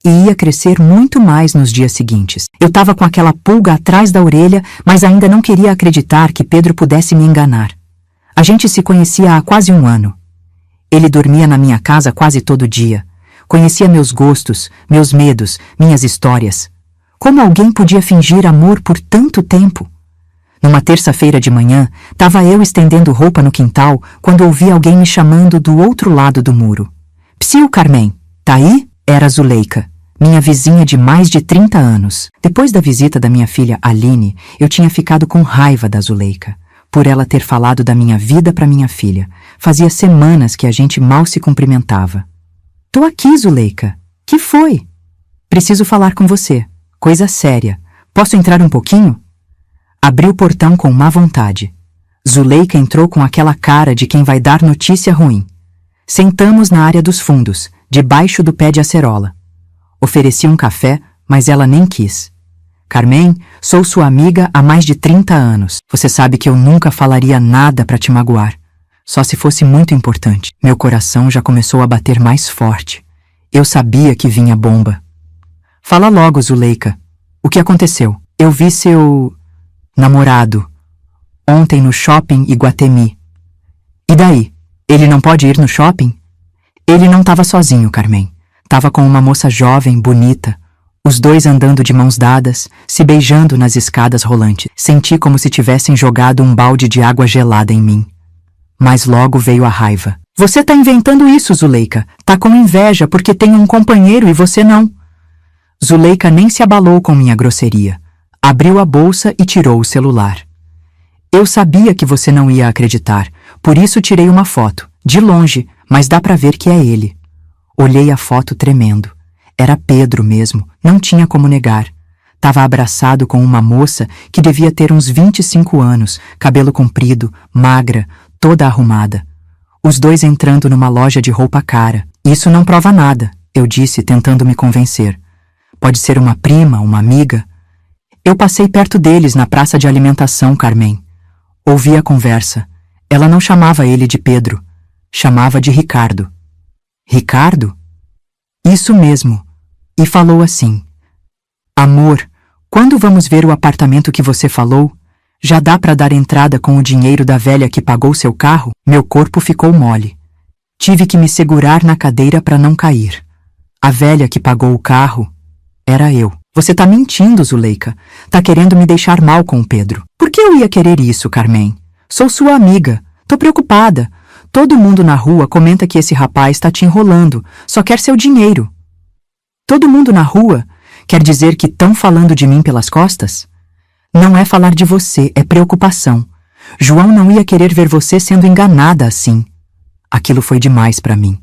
e ia crescer muito mais nos dias seguintes. Eu estava com aquela pulga atrás da orelha, mas ainda não queria acreditar que Pedro pudesse me enganar. A gente se conhecia há quase um ano. Ele dormia na minha casa quase todo dia. Conhecia meus gostos, meus medos, minhas histórias. Como alguém podia fingir amor por tanto tempo? Numa terça-feira de manhã, estava eu estendendo roupa no quintal quando ouvi alguém me chamando do outro lado do muro. Psiu, Carmen, tá aí? Era Zuleika, minha vizinha de mais de 30 anos. Depois da visita da minha filha Aline, eu tinha ficado com raiva da Zuleika, por ela ter falado da minha vida para minha filha. Fazia semanas que a gente mal se cumprimentava. Tô aqui, Zuleika. Que foi? Preciso falar com você. Coisa séria. Posso entrar um pouquinho? Abri o portão com má vontade. Zuleika entrou com aquela cara de quem vai dar notícia ruim. Sentamos na área dos fundos, debaixo do pé de acerola. Ofereci um café, mas ela nem quis. Carmen, sou sua amiga há mais de 30 anos. Você sabe que eu nunca falaria nada para te magoar. Só se fosse muito importante. Meu coração já começou a bater mais forte. Eu sabia que vinha bomba. Fala logo, Zuleika. O que aconteceu? Eu vi seu namorado ontem no shopping Iguatemi. E daí? Ele não pode ir no shopping? Ele não estava sozinho, Carmen. Tava com uma moça jovem, bonita. Os dois andando de mãos dadas, se beijando nas escadas rolantes. Senti como se tivessem jogado um balde de água gelada em mim. Mas logo veio a raiva. Você tá inventando isso, Zuleika. Tá com inveja porque tem um companheiro e você não. Zuleika nem se abalou com minha grosseria. Abriu a bolsa e tirou o celular. Eu sabia que você não ia acreditar, por isso tirei uma foto, de longe, mas dá pra ver que é ele. Olhei a foto tremendo. Era Pedro mesmo, não tinha como negar. Tava abraçado com uma moça que devia ter uns 25 anos, cabelo comprido, magra, toda arrumada. Os dois entrando numa loja de roupa cara. Isso não prova nada, eu disse, tentando me convencer. Pode ser uma prima, uma amiga. Eu passei perto deles na praça de alimentação, Carmen. Ouvi a conversa. Ela não chamava ele de Pedro. Chamava de Ricardo. Ricardo? Isso mesmo. E falou assim. Amor, quando vamos ver o apartamento que você falou? Já dá para dar entrada com o dinheiro da velha que pagou seu carro? Meu corpo ficou mole. Tive que me segurar na cadeira para não cair. A velha que pagou o carro era eu. Você tá mentindo, Zuleika. Tá querendo me deixar mal com o Pedro. Por que eu ia querer isso, Carmen? Sou sua amiga. Tô preocupada. Todo mundo na rua comenta que esse rapaz tá te enrolando. Só quer seu dinheiro. Todo mundo na rua? Quer dizer que tão falando de mim pelas costas? Não é falar de você, é preocupação. João não ia querer ver você sendo enganada assim. Aquilo foi demais pra mim.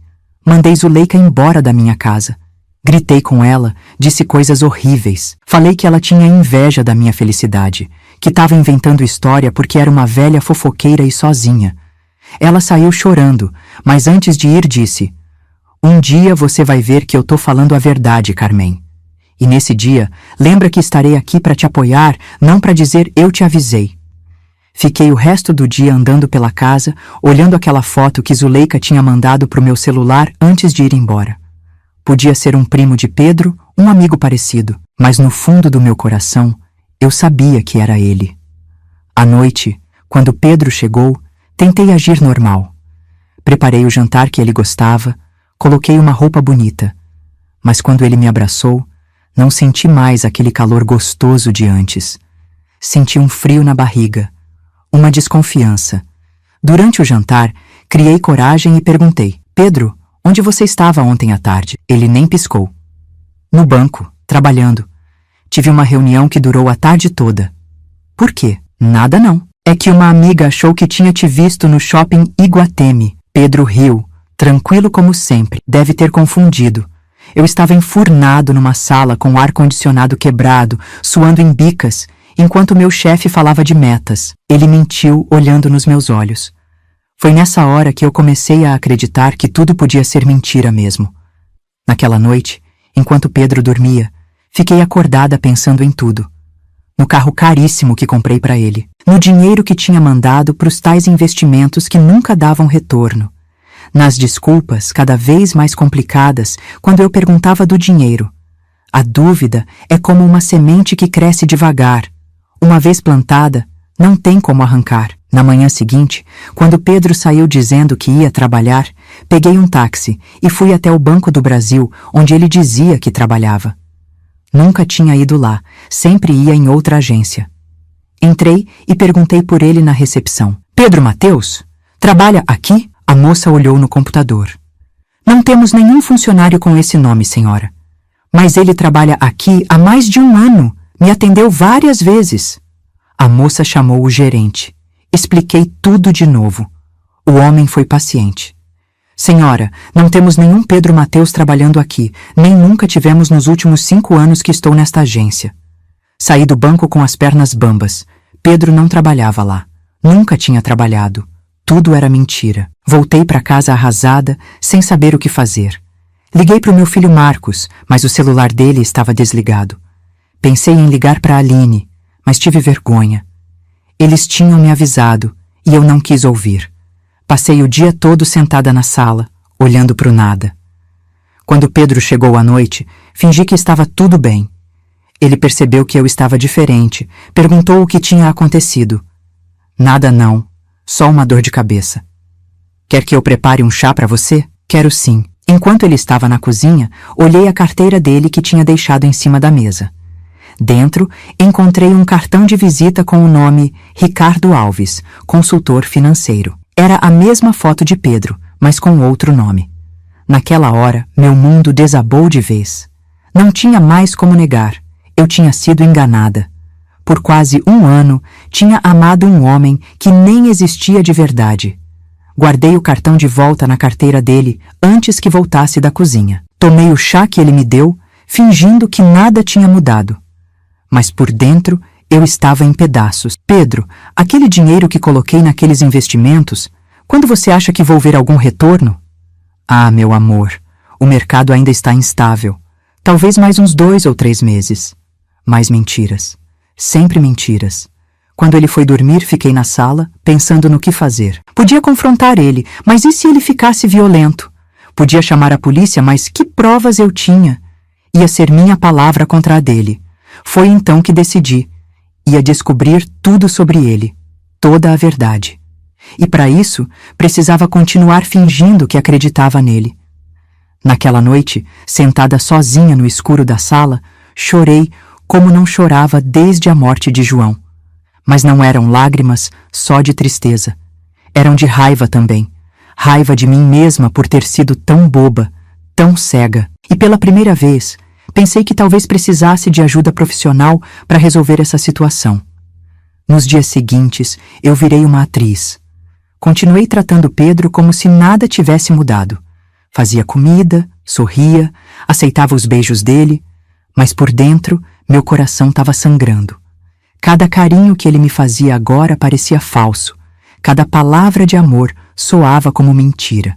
Mandei Zuleika embora da minha casa. Gritei com ela, disse coisas horríveis. Falei que ela tinha inveja da minha felicidade, que estava inventando história porque era uma velha fofoqueira e sozinha. Ela saiu chorando, mas antes de ir disse: um dia você vai ver que eu tô falando a verdade, Carmen. E nesse dia, lembra que estarei aqui para te apoiar, não para dizer eu te avisei. Fiquei o resto do dia andando pela casa, olhando aquela foto que Zuleika tinha mandado pro meu celular antes de ir embora. Podia ser um primo de Pedro, um amigo parecido, mas no fundo do meu coração, Eu sabia que era ele. À noite, quando Pedro chegou, tentei agir normal. Preparei o jantar que ele gostava, coloquei uma roupa bonita. Mas quando ele me abraçou, não senti mais aquele calor gostoso de antes. Senti um frio na barriga, uma desconfiança. Durante o jantar, criei coragem e perguntei: Pedro, onde você estava ontem à tarde? Ele nem piscou. No banco, trabalhando. Tive uma reunião que durou a tarde toda. Por quê? Nada não. É que uma amiga achou que tinha te visto no shopping Iguatemi. Pedro riu, tranquilo como sempre. Deve ter confundido. Eu estava enfurnado numa sala com o ar-condicionado quebrado, suando em bicas, enquanto meu chefe falava de metas. Ele mentiu olhando nos meus olhos. Foi nessa hora que eu comecei a acreditar que tudo podia ser mentira mesmo. Naquela noite, enquanto Pedro dormia, fiquei acordada pensando em tudo. No carro caríssimo que comprei para ele, no dinheiro que tinha mandado para os tais investimentos que nunca davam retorno, nas desculpas cada vez mais complicadas quando eu perguntava do dinheiro. A dúvida é como uma semente que cresce devagar. Uma vez plantada, não tem como arrancar. Na manhã seguinte, quando Pedro saiu dizendo que ia trabalhar, peguei um táxi e fui até o Banco do Brasil, onde ele dizia que trabalhava. Nunca tinha ido lá, sempre ia em outra agência. Entrei e perguntei por ele na recepção. Pedro Mateus? Trabalha aqui? A moça olhou no computador. Não temos nenhum funcionário com esse nome, senhora. Mas ele trabalha aqui há mais de 1 ano. Me atendeu várias vezes. A moça chamou o gerente. Expliquei tudo de novo. O homem foi paciente. Senhora, não temos nenhum Pedro Mateus trabalhando aqui, nem nunca tivemos nos últimos 5 anos que estou nesta agência. Saí do banco com as pernas bambas. Pedro não trabalhava lá. Nunca tinha trabalhado. Tudo era mentira. Voltei para casa arrasada, sem saber o que fazer. Liguei para o meu filho Marcos, mas o celular dele estava desligado. Pensei em ligar para a Aline, mas tive vergonha. Eles tinham me avisado e eu não quis ouvir. Passei o dia todo sentada na sala, olhando para o nada. Quando Pedro chegou à noite, fingi que estava tudo bem. Ele percebeu que eu estava diferente, perguntou o que tinha acontecido. Nada não, só uma dor de cabeça. Quer que eu prepare um chá para você? Quero sim. Enquanto ele estava na cozinha, olhei a carteira dele que tinha deixado em cima da mesa. Dentro, encontrei um cartão de visita com o nome Ricardo Alves, consultor financeiro. Era a mesma foto de Pedro, mas com outro nome. Naquela hora, meu mundo desabou de vez. Não tinha mais como negar. Eu tinha sido enganada. Por quase 1 ano, tinha amado um homem que nem existia de verdade. Guardei o cartão de volta na carteira dele antes que voltasse da cozinha. Tomei o chá que ele me deu, fingindo que nada tinha mudado. Mas por dentro, eu estava em pedaços. Pedro, aquele dinheiro que coloquei naqueles investimentos, quando você acha que vou ver algum retorno? Ah, meu amor, o mercado ainda está instável. Talvez mais uns 2 ou 3 meses. Mais mentiras. Sempre mentiras. Quando ele foi dormir, fiquei na sala, pensando no que fazer. Podia confrontar ele, mas e se ele ficasse violento? Podia chamar a polícia, mas que provas eu tinha? Ia ser minha palavra contra a dele. Foi então que decidi. Ia descobrir tudo sobre ele. Toda a verdade. E para isso, precisava continuar fingindo que acreditava nele. Naquela noite, sentada sozinha no escuro da sala, chorei como não chorava desde a morte de João. Mas não eram lágrimas só de tristeza. Eram de raiva também. Raiva de mim mesma por ter sido tão boba, tão cega. E pela primeira vez, pensei que talvez precisasse de ajuda profissional para resolver essa situação. Nos dias seguintes, eu virei uma atriz. Continuei tratando Pedro como se nada tivesse mudado. Fazia comida, sorria, aceitava os beijos dele, mas por dentro, meu coração estava sangrando. Cada carinho que ele me fazia agora parecia falso. Cada palavra de amor soava como mentira.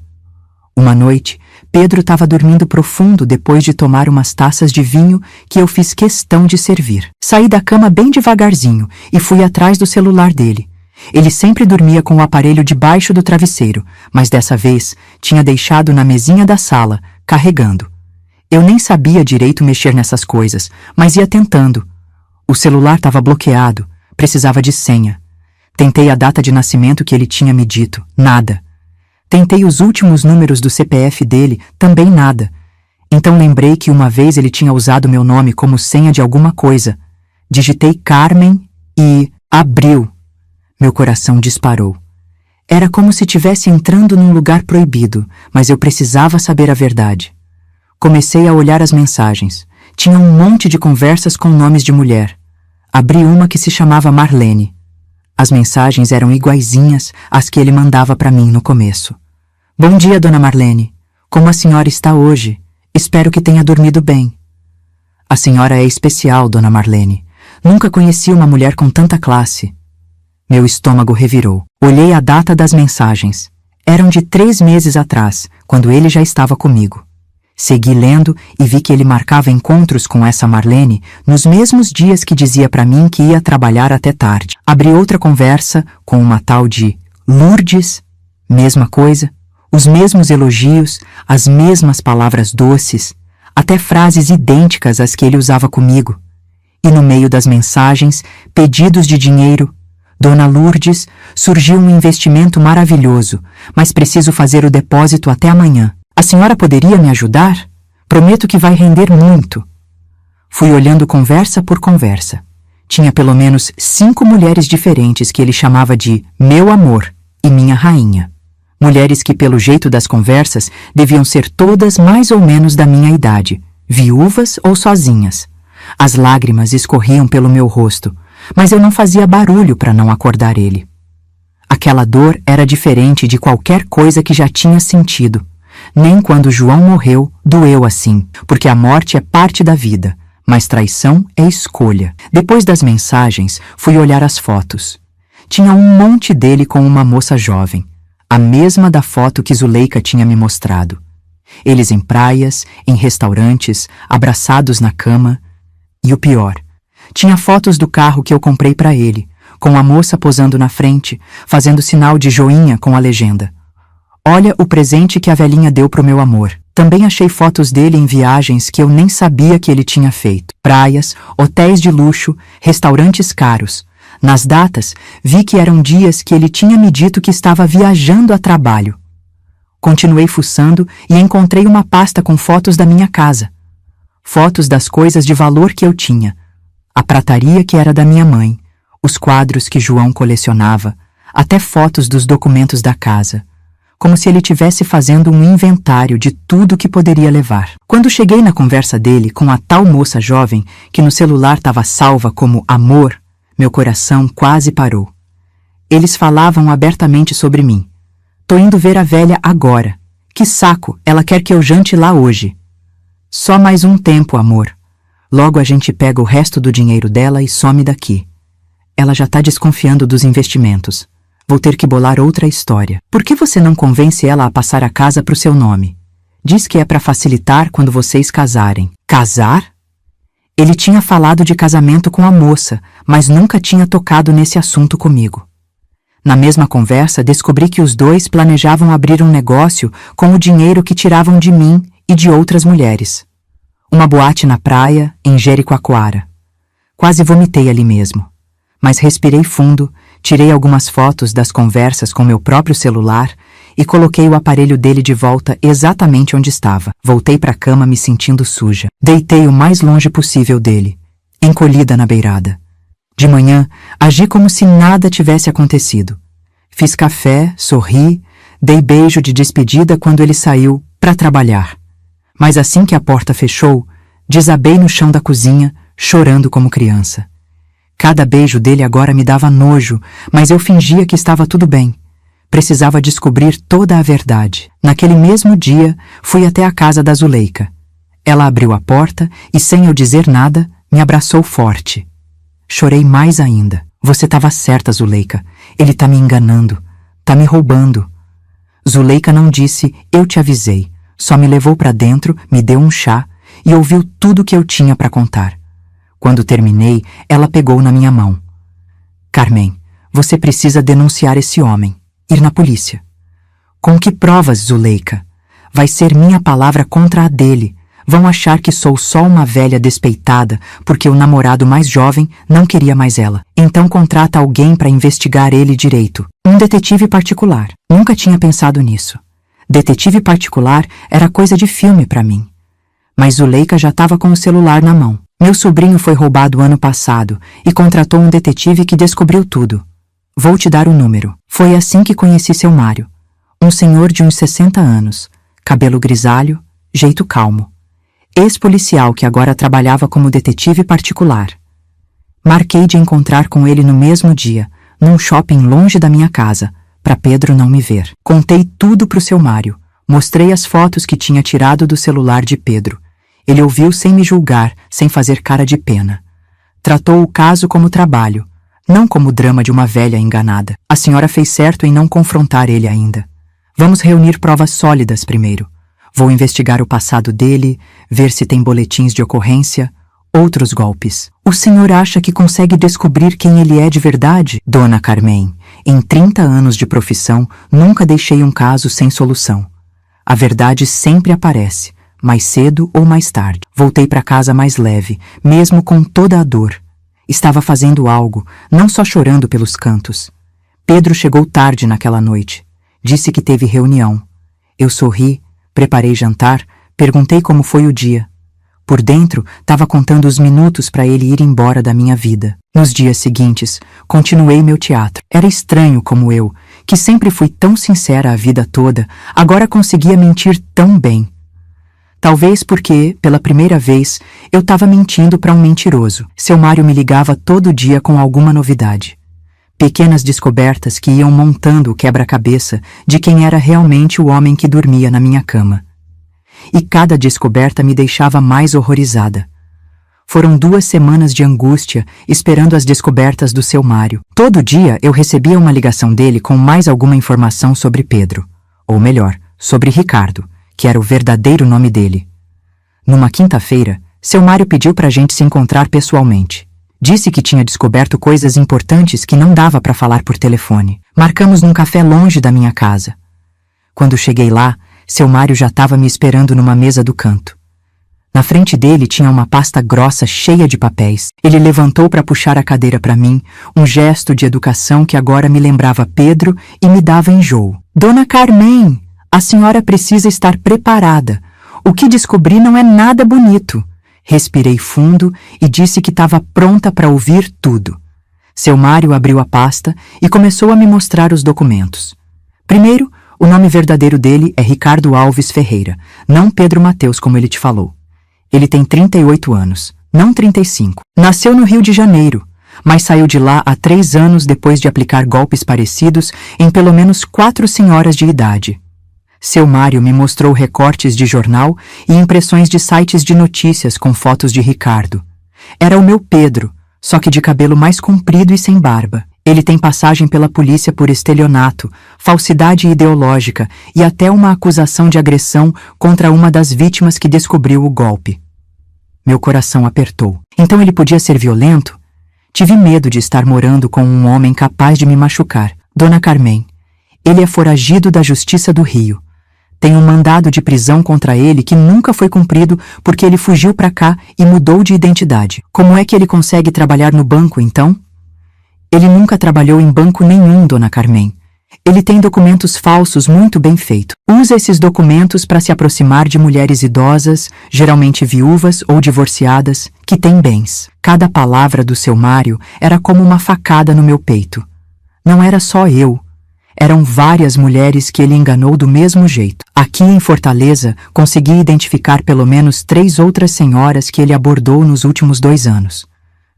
Uma noite, Pedro estava dormindo profundo depois de tomar umas taças de vinho que eu fiz questão de servir. Saí da cama bem devagarzinho e fui atrás do celular dele. Ele sempre dormia com o aparelho debaixo do travesseiro, mas dessa vez tinha deixado na mesinha da sala, carregando. Eu nem sabia direito mexer nessas coisas, mas ia tentando. O celular estava bloqueado, precisava de senha. Tentei a data de nascimento que ele tinha me dito, nada. Tentei os últimos números do CPF dele, também nada. Então lembrei que uma vez ele tinha usado meu nome como senha de alguma coisa. Digitei Carmen e abriu. Meu coração disparou. Era como se estivesse entrando num lugar proibido, mas eu precisava saber a verdade. Comecei a olhar as mensagens. Tinha um monte de conversas com nomes de mulher. Abri uma que se chamava Marlene. As mensagens eram iguaizinhas às que ele mandava para mim no começo. Bom dia, dona Marlene. Como a senhora está hoje? Espero que tenha dormido bem. A senhora é especial, dona Marlene. Nunca conheci uma mulher com tanta classe. Meu estômago revirou. Olhei a data das mensagens. Eram de 3 meses atrás, quando ele já estava comigo. Segui lendo e vi que ele marcava encontros com essa Marlene nos mesmos dias que dizia para mim que ia trabalhar até tarde. Abri outra conversa com uma tal de Lourdes. Mesma coisa. Os mesmos elogios, as mesmas palavras doces, até frases idênticas às que ele usava comigo. E no meio das mensagens, pedidos de dinheiro. Dona Lourdes, surgiu um investimento maravilhoso, mas preciso fazer o depósito até amanhã. A senhora poderia me ajudar? Prometo que vai render muito. Fui olhando conversa por conversa. Tinha pelo menos 5 mulheres diferentes que ele chamava de meu amor e minha rainha. Mulheres que, pelo jeito das conversas, deviam ser todas mais ou menos da minha idade, viúvas ou sozinhas. As lágrimas escorriam pelo meu rosto, mas eu não fazia barulho para não acordar ele. Aquela dor era diferente de qualquer coisa que já tinha sentido. Nem quando João morreu, doeu assim, porque a morte é parte da vida, mas traição é escolha. Depois das mensagens, fui olhar as fotos. Tinha um monte dele com uma moça jovem, a mesma da foto que Zuleika tinha me mostrado. Eles em praias, em restaurantes, abraçados na cama. E o pior, tinha fotos do carro que eu comprei para ele, com a moça posando na frente, fazendo sinal de joinha com a legenda: olha o presente que a velhinha deu pro meu amor. Também achei fotos dele em viagens que eu nem sabia que ele tinha feito. Praias, hotéis de luxo, restaurantes caros. Nas datas, vi que eram dias que ele tinha me dito que estava viajando a trabalho. Continuei fuçando e encontrei uma pasta com fotos da minha casa. Fotos das coisas de valor que eu tinha. A prataria que era da minha mãe, os quadros que João colecionava, até fotos dos documentos da casa. Como se ele estivesse fazendo um inventário de tudo que poderia levar. Quando cheguei na conversa dele com a tal moça jovem, que no celular estava salva como amor, meu coração quase parou. Eles falavam abertamente sobre mim. Tô indo ver a velha agora. Que saco, ela quer que eu jante lá hoje. Só mais um tempo, amor. Logo a gente pega o resto do dinheiro dela e some daqui. Ela já tá desconfiando dos investimentos. Vou ter que bolar outra história. Por que você não convence ela a passar a casa pro seu nome? Diz que é para facilitar quando vocês casarem. Casar? Ele tinha falado de casamento com a moça, mas nunca tinha tocado nesse assunto comigo. Na mesma conversa, descobri que os dois planejavam abrir um negócio com o dinheiro que tiravam de mim e de outras mulheres. Uma boate na praia, em Jericoacoara. Quase vomitei ali mesmo. Mas respirei fundo, tirei algumas fotos das conversas com meu próprio celular e coloquei o aparelho dele de volta exatamente onde estava. Voltei para a cama me sentindo suja. Deitei o mais longe possível dele, encolhida na beirada. De manhã, agi como se nada tivesse acontecido. Fiz café, sorri, dei beijo de despedida quando ele saiu para trabalhar. Mas assim que a porta fechou, desabei no chão da cozinha, chorando como criança. Cada beijo dele agora me dava nojo, mas eu fingia que estava tudo bem. Precisava descobrir toda a verdade. Naquele mesmo dia, fui até a casa da Zuleika. Ela abriu a porta e, sem eu dizer nada, me abraçou forte. Chorei mais ainda. Você estava certa, Zuleika. Ele tá me enganando. Tá me roubando. Zuleika não disse, eu te avisei. Só me levou para dentro, me deu um chá e ouviu tudo que eu tinha para contar. Quando terminei, ela pegou na minha mão. Carmen, você precisa denunciar esse homem. Ir na polícia. Com que provas, Zuleika? Vai ser minha palavra contra a dele. Vão achar que sou só uma velha despeitada porque o namorado mais jovem não queria mais ela. Então contrata alguém para investigar ele direito. Um detetive particular. Nunca tinha pensado nisso. Detetive particular era coisa de filme para mim. Mas Zuleika já estava com o celular na mão. Meu sobrinho foi roubado ano passado e contratou um detetive que descobriu tudo. Vou te dar o número. Foi assim que conheci seu Mário. Um senhor de uns 60 anos, cabelo grisalho, jeito calmo. Ex-policial que agora trabalhava como detetive particular. Marquei de encontrar com ele no mesmo dia, num shopping longe da minha casa, para Pedro não me ver. Contei tudo pro seu Mário. Mostrei as fotos que tinha tirado do celular de Pedro. Ele ouviu sem me julgar, sem fazer cara de pena. Tratou o caso como trabalho, não como o drama de uma velha enganada. A senhora fez certo em não confrontar ele ainda. Vamos reunir provas sólidas primeiro. Vou investigar o passado dele, ver se tem boletins de ocorrência, outros golpes. O senhor acha que consegue descobrir quem ele é de verdade? Dona Carmen, em 30 anos de profissão, nunca deixei um caso sem solução. A verdade sempre aparece, mais cedo ou mais tarde. Voltei para casa mais leve, mesmo com toda a dor. Estava fazendo algo, não só chorando pelos cantos. Pedro chegou tarde naquela noite. Disse que teve reunião. Eu sorri, preparei jantar, perguntei como foi o dia. Por dentro, estava contando os minutos para ele ir embora da minha vida. Nos dias seguintes, continuei meu teatro. Era estranho como eu, que sempre fui tão sincera a vida toda, agora conseguia mentir tão bem. Talvez porque, pela primeira vez, eu estava mentindo para um mentiroso. Seu Mário me ligava todo dia com alguma novidade. Pequenas descobertas que iam montando o quebra-cabeça de quem era realmente o homem que dormia na minha cama. E cada descoberta me deixava mais horrorizada. Foram 2 semanas de angústia esperando as descobertas do seu Mário. Todo dia eu recebia uma ligação dele com mais alguma informação sobre Pedro. Ou melhor, sobre Ricardo, que era o verdadeiro nome dele. Numa quinta-feira, seu Mário pediu para a gente se encontrar pessoalmente. Disse que tinha descoberto coisas importantes que não dava para falar por telefone. Marcamos num café longe da minha casa. Quando cheguei lá, seu Mário já estava me esperando numa mesa do canto. Na frente dele tinha uma pasta grossa cheia de papéis. Ele levantou para puxar a cadeira para mim, um gesto de educação que agora me lembrava Pedro e me dava enjoo. Dona Carmen, a senhora precisa estar preparada. O que descobri não é nada bonito. Respirei fundo e disse que estava pronta para ouvir tudo. Seu Mário abriu a pasta e começou a me mostrar os documentos. Primeiro, o nome verdadeiro dele é Ricardo Alves Ferreira, não Pedro Mateus como ele te falou. Ele tem 38 anos, não 35. Nasceu no Rio de Janeiro, mas saiu de lá há 3 anos depois de aplicar golpes parecidos em pelo menos 4 senhoras de idade. Seu Mário me mostrou recortes de jornal e impressões de sites de notícias com fotos de Ricardo. Era o meu Pedro, só que de cabelo mais comprido e sem barba. Ele tem passagem pela polícia por estelionato, falsidade ideológica e até uma acusação de agressão contra uma das vítimas que descobriu o golpe. Meu coração apertou. Então ele podia ser violento? Tive medo de estar morando com um homem capaz de me machucar. Dona Carmen, ele é foragido da Justiça do Rio. Tem um mandado de prisão contra ele que nunca foi cumprido porque ele fugiu para cá e mudou de identidade. Como é que ele consegue trabalhar no banco, então? Ele nunca trabalhou em banco nenhum, Dona Carmen. Ele tem documentos falsos muito bem feitos. Usa esses documentos para se aproximar de mulheres idosas, geralmente viúvas ou divorciadas, que têm bens. Cada palavra do seu Mário era como uma facada no meu peito. Não era só eu. Eram várias mulheres que ele enganou do mesmo jeito. Aqui em Fortaleza, consegui identificar pelo menos 3 outras senhoras que ele abordou nos últimos 2 anos.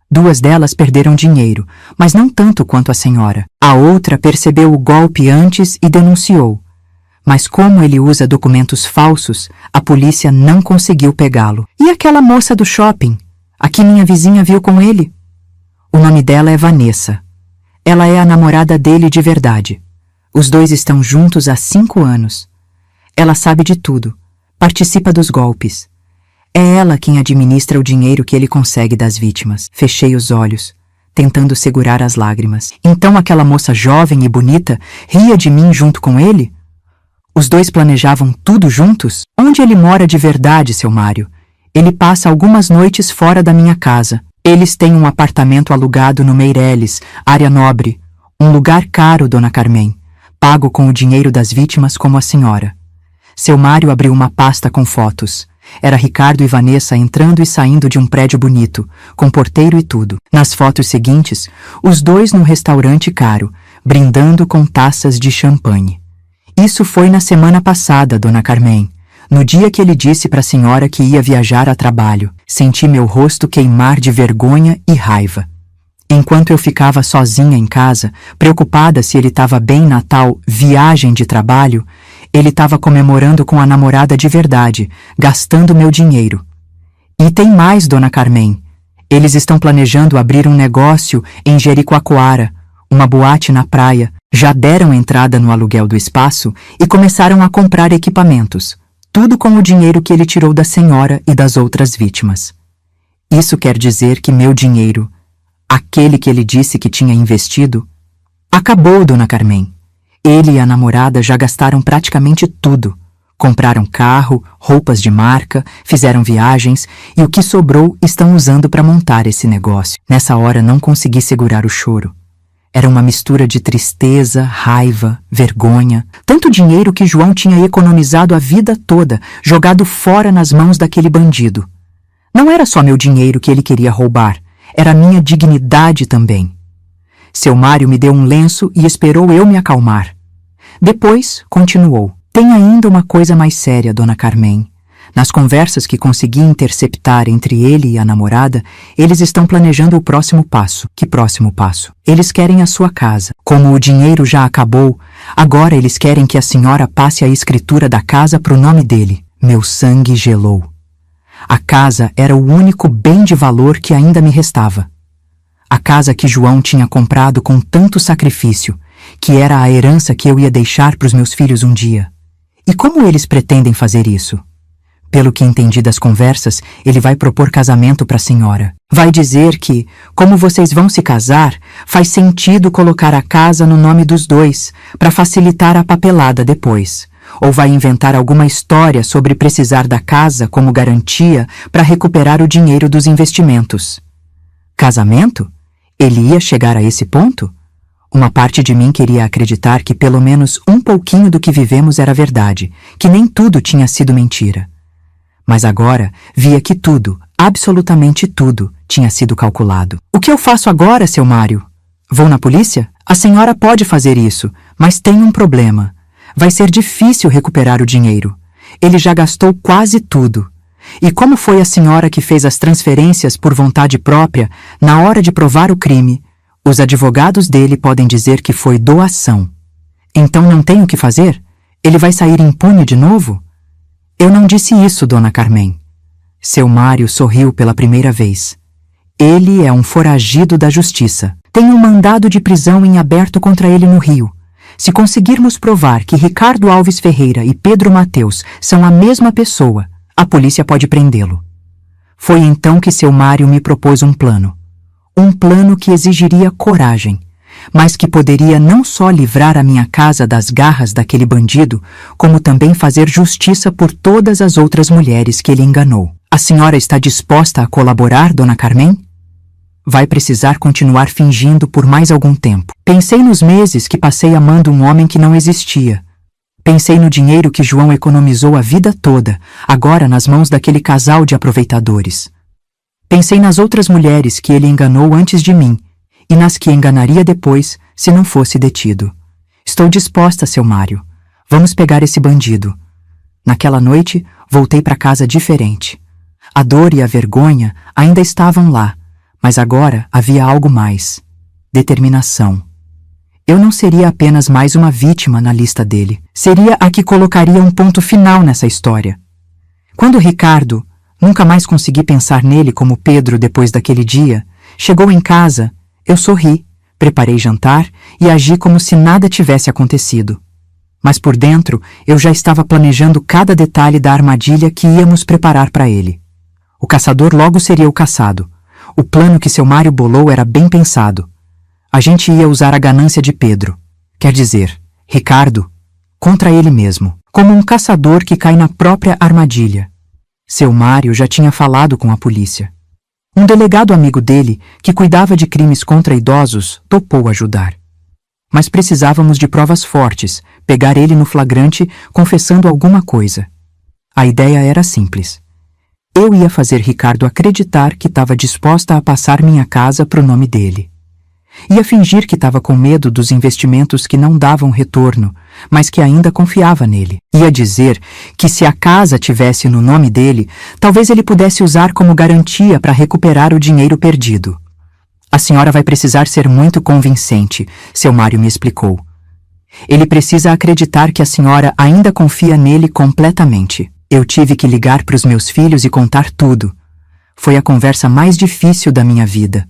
2 delas perderam dinheiro, mas não tanto quanto a senhora. A outra percebeu o golpe antes e denunciou. Mas como ele usa documentos falsos, a polícia não conseguiu pegá-lo. E aquela moça do shopping? A que minha vizinha viu com ele? O nome dela é Vanessa. Ela é a namorada dele de verdade. Os 2 estão juntos há 5 anos. Ela sabe de tudo. Participa dos golpes. É ela quem administra o dinheiro que ele consegue das vítimas. Fechei os olhos, tentando segurar as lágrimas. Então aquela moça jovem e bonita ria de mim junto com ele? Os 2 planejavam tudo juntos? Onde ele mora de verdade, seu Mário? Ele passa algumas noites fora da minha casa. Eles têm um apartamento alugado no Meireles, área nobre. Um lugar caro, dona Carmen, pago com o dinheiro das vítimas como a senhora. Seu Mário abriu uma pasta com fotos. Era Ricardo e Vanessa entrando e saindo de um prédio bonito, com porteiro e tudo. Nas fotos seguintes, os dois num restaurante caro, brindando com taças de champanhe. Isso foi na semana passada, dona Carmen. No dia que ele disse para a senhora que ia viajar a trabalho, senti meu rosto queimar de vergonha e raiva. Enquanto eu ficava sozinha em casa, preocupada se ele estava bem na tal viagem de trabalho, ele estava comemorando com a namorada de verdade, gastando meu dinheiro. E tem mais, dona Carmen. Eles estão planejando abrir um negócio em Jericoacoara, uma boate na praia, já deram entrada no aluguel do espaço e começaram a comprar equipamentos. Tudo com o dinheiro que ele tirou da senhora e das outras vítimas. Isso quer dizer que meu dinheiro, aquele que ele disse que tinha investido, acabou, dona Carmen. Ele e a namorada já gastaram praticamente tudo. Compraram carro, roupas de marca, fizeram viagens e o que sobrou estão usando para montar esse negócio. Nessa hora não consegui segurar o choro. Era uma mistura de tristeza, raiva, vergonha. Tanto dinheiro que João tinha economizado a vida toda, jogado fora nas mãos daquele bandido. Não era só meu dinheiro que ele queria roubar, era minha dignidade também. Seu Mário me deu um lenço e esperou eu me acalmar. Depois, continuou. Tem ainda uma coisa mais séria, dona Carmen. Nas conversas que consegui interceptar entre ele e a namorada, eles estão planejando o próximo passo. Que próximo passo? Eles querem a sua casa. Como o dinheiro já acabou, agora eles querem que a senhora passe a escritura da casa para o nome dele. Meu sangue gelou. A casa era o único bem de valor que ainda me restava. A casa que João tinha comprado com tanto sacrifício, que era a herança que eu ia deixar para os meus filhos um dia. E como eles pretendem fazer isso? Pelo que entendi das conversas, ele vai propor casamento para a senhora. Vai dizer que, como vocês vão se casar, faz sentido colocar a casa no nome dos dois, para facilitar a papelada depois. Ou vai inventar alguma história sobre precisar da casa como garantia para recuperar o dinheiro dos investimentos. Casamento? Ele ia chegar a esse ponto? Uma parte de mim queria acreditar que pelo menos um pouquinho do que vivemos era verdade, que nem tudo tinha sido mentira. Mas agora via que tudo, absolutamente tudo, tinha sido calculado. O que eu faço agora, seu Mário? Vou na polícia? A senhora pode fazer isso, mas tem um problema. Vai ser difícil recuperar o dinheiro. Ele já gastou quase tudo. E como foi a senhora que fez as transferências por vontade própria, na hora de provar o crime, os advogados dele podem dizer que foi doação. Então não tem o que fazer? Ele vai sair impune de novo? Eu não disse isso, dona Carmen. Seu Mário sorriu pela primeira vez. Ele é um foragido da justiça. Tem um mandado de prisão em aberto contra ele no Rio. Se conseguirmos provar que Ricardo Alves Ferreira e Pedro Mateus são a mesma pessoa, a polícia pode prendê-lo. Foi então que seu Mário me propôs um plano. Um plano que exigiria coragem, mas que poderia não só livrar a minha casa das garras daquele bandido, como também fazer justiça por todas as outras mulheres que ele enganou. A senhora está disposta a colaborar, dona Carmen? Vai precisar continuar fingindo por mais algum tempo. Pensei nos meses que passei amando um homem que não existia. Pensei no dinheiro que João economizou a vida toda, agora nas mãos daquele casal de aproveitadores. Pensei nas outras mulheres que ele enganou antes de mim, e nas que enganaria depois, se não fosse detido. Estou disposta, seu Mário. Vamos pegar esse bandido. Naquela noite, voltei para casa diferente. A dor e a vergonha ainda estavam lá, mas agora havia algo mais. Determinação. Eu não seria apenas mais uma vítima na lista dele. Seria a que colocaria um ponto final nessa história. Quando Ricardo, nunca mais consegui pensar nele como Pedro depois daquele dia, chegou em casa, eu sorri, preparei jantar e agi como se nada tivesse acontecido. Mas por dentro, eu já estava planejando cada detalhe da armadilha que íamos preparar para ele. O caçador logo seria o caçado. O plano que seu Mário bolou era bem pensado. A gente ia usar a ganância de Pedro, quer dizer, Ricardo, contra ele mesmo, como um caçador que cai na própria armadilha. Seu Mário já tinha falado com a polícia. Um delegado amigo dele, que cuidava de crimes contra idosos, topou ajudar. Mas precisávamos de provas fortes, pegar ele no flagrante confessando alguma coisa. A ideia era simples. Eu ia fazer Ricardo acreditar que estava disposta a passar minha casa pro nome dele. Ia fingir que estava com medo dos investimentos que não davam retorno, mas que ainda confiava nele. Ia dizer que se a casa tivesse no nome dele, talvez ele pudesse usar como garantia para recuperar o dinheiro perdido. A senhora vai precisar ser muito convincente, seu Mário me explicou. Ele precisa acreditar que a senhora ainda confia nele completamente. Eu tive que ligar para os meus filhos e contar tudo. Foi a conversa mais difícil da minha vida.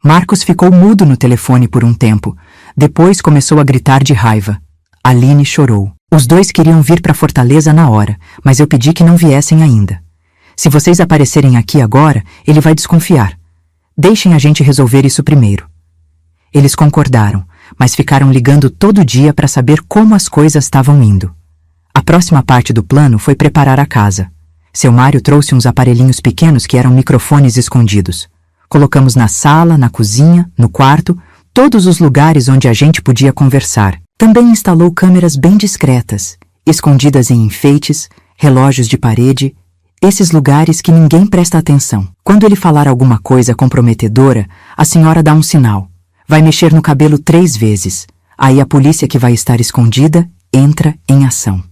Marcos ficou mudo no telefone por um tempo. Depois começou a gritar de raiva. Aline chorou. Os dois queriam vir para Fortaleza na hora, mas eu pedi que não viessem ainda. Se vocês aparecerem aqui agora, ele vai desconfiar. Deixem a gente resolver isso primeiro. Eles concordaram, mas ficaram ligando todo dia para saber como as coisas estavam indo. A próxima parte do plano foi preparar a casa. Seu Mário trouxe uns aparelhinhos pequenos que eram microfones escondidos. Colocamos na sala, na cozinha, no quarto, todos os lugares onde a gente podia conversar. Também instalou câmeras bem discretas, escondidas em enfeites, relógios de parede, esses lugares que ninguém presta atenção. Quando ele falar alguma coisa comprometedora, a senhora dá um sinal. Vai mexer no cabelo 3 vezes. Aí a polícia que vai estar escondida entra em ação.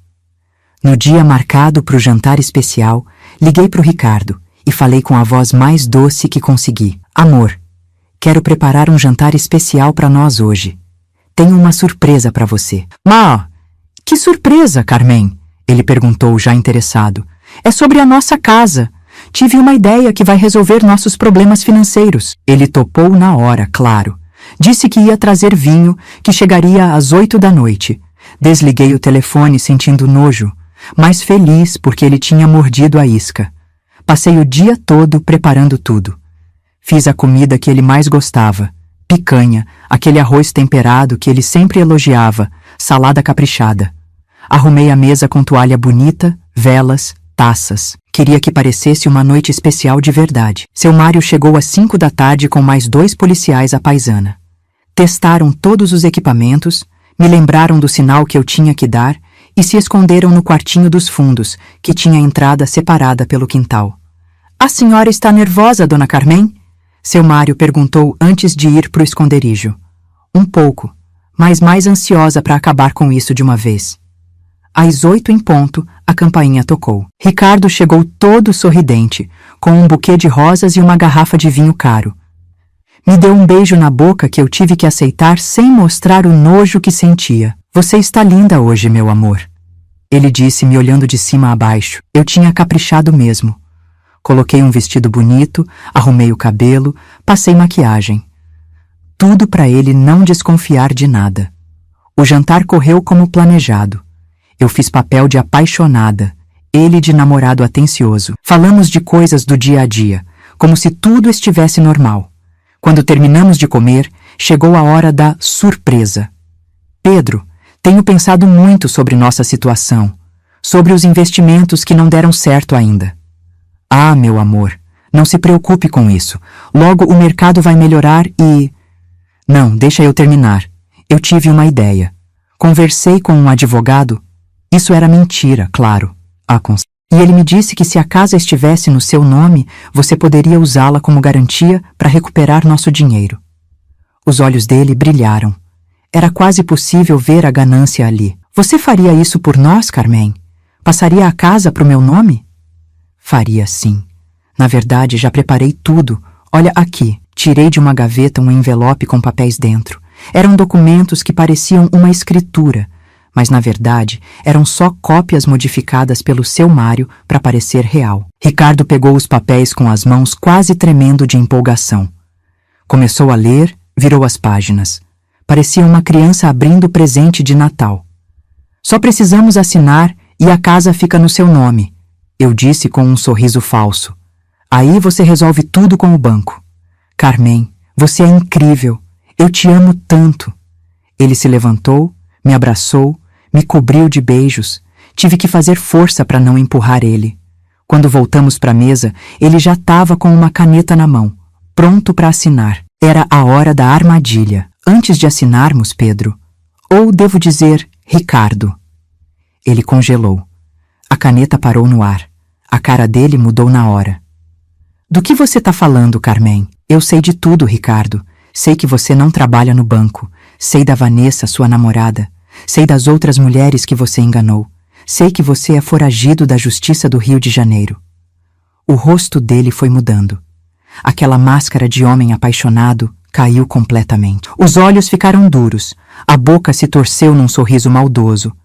No dia marcado para o jantar especial, liguei para o Ricardo e falei com a voz mais doce que consegui. Amor, quero preparar um jantar especial para nós hoje. Tenho uma surpresa para você. Má, que surpresa, Carmen? Ele perguntou, já interessado. É sobre a nossa casa. Tive uma ideia que vai resolver nossos problemas financeiros. Ele topou na hora, claro. Disse que ia trazer vinho, que chegaria às 8 da noite. Desliguei o telefone sentindo nojo, mas feliz porque ele tinha mordido a isca. Passei o dia todo preparando tudo. Fiz a comida que ele mais gostava. Picanha, aquele arroz temperado que ele sempre elogiava, salada caprichada. Arrumei a mesa com toalha bonita, velas, taças. Queria que parecesse uma noite especial de verdade. Seu Mário chegou às 5 da tarde com mais 2 policiais à paisana. Testaram todos os equipamentos, me lembraram do sinal que eu tinha que dar e se esconderam no quartinho dos fundos, que tinha entrada separada pelo quintal. A senhora está nervosa, dona Carmen? Seu Mário perguntou antes de ir para o esconderijo. Um pouco, mas mais ansiosa para acabar com isso de uma vez. Às 8 em ponto, a campainha tocou. Ricardo chegou todo sorridente, com um buquê de rosas e uma garrafa de vinho caro. Me deu um beijo na boca que eu tive que aceitar sem mostrar o nojo que sentia. Você está linda hoje, meu amor. Ele disse, me olhando de cima a baixo. Eu tinha caprichado mesmo. Coloquei um vestido bonito, arrumei o cabelo, passei maquiagem. Tudo para ele não desconfiar de nada. O jantar correu como planejado. Eu fiz papel de apaixonada, ele de namorado atencioso. Falamos de coisas do dia a dia, como se tudo estivesse normal. Quando terminamos de comer, chegou a hora da surpresa. Pedro, tenho pensado muito sobre nossa situação, sobre os investimentos que não deram certo ainda. Ah, meu amor, não se preocupe com isso. Logo o mercado vai melhorar e... Não, deixa eu terminar. Eu tive uma ideia. Conversei com um advogado. Isso era mentira, claro. E ele me disse que se a casa estivesse no seu nome, você poderia usá-la como garantia para recuperar nosso dinheiro. Os olhos dele brilharam. Era quase possível ver a ganância ali. Você faria isso por nós, Carmen? Passaria a casa para o meu nome? Faria sim. Na verdade, já preparei tudo. Olha aqui. Tirei de uma gaveta um envelope com papéis dentro. Eram documentos que pareciam uma escritura, mas na verdade eram só cópias modificadas pelo seu Mário para parecer real. Ricardo pegou os papéis com as mãos quase tremendo de empolgação. Começou a ler, virou as páginas. Parecia uma criança abrindo presente de Natal. Só precisamos assinar e a casa fica no seu nome, eu disse com um sorriso falso. Aí você resolve tudo com o banco. Carmen, você é incrível. Eu te amo tanto. Ele se levantou, me abraçou, me cobriu de beijos. Tive que fazer força para não empurrar ele. Quando voltamos para a mesa, ele já estava com uma caneta na mão, pronto para assinar. Era a hora da armadilha. Antes de assinarmos, Pedro, ou devo dizer, Ricardo. Ele congelou. A caneta parou no ar. A cara dele mudou na hora. Do que você está falando, Carmen? Eu sei de tudo, Ricardo. Sei que você não trabalha no banco. Sei da Vanessa, sua namorada. Sei das outras mulheres que você enganou. Sei que você é foragido da Justiça do Rio de Janeiro. O rosto dele foi mudando. Aquela máscara de homem apaixonado caiu completamente. Os olhos ficaram duros. A boca se torceu num sorriso maldoso.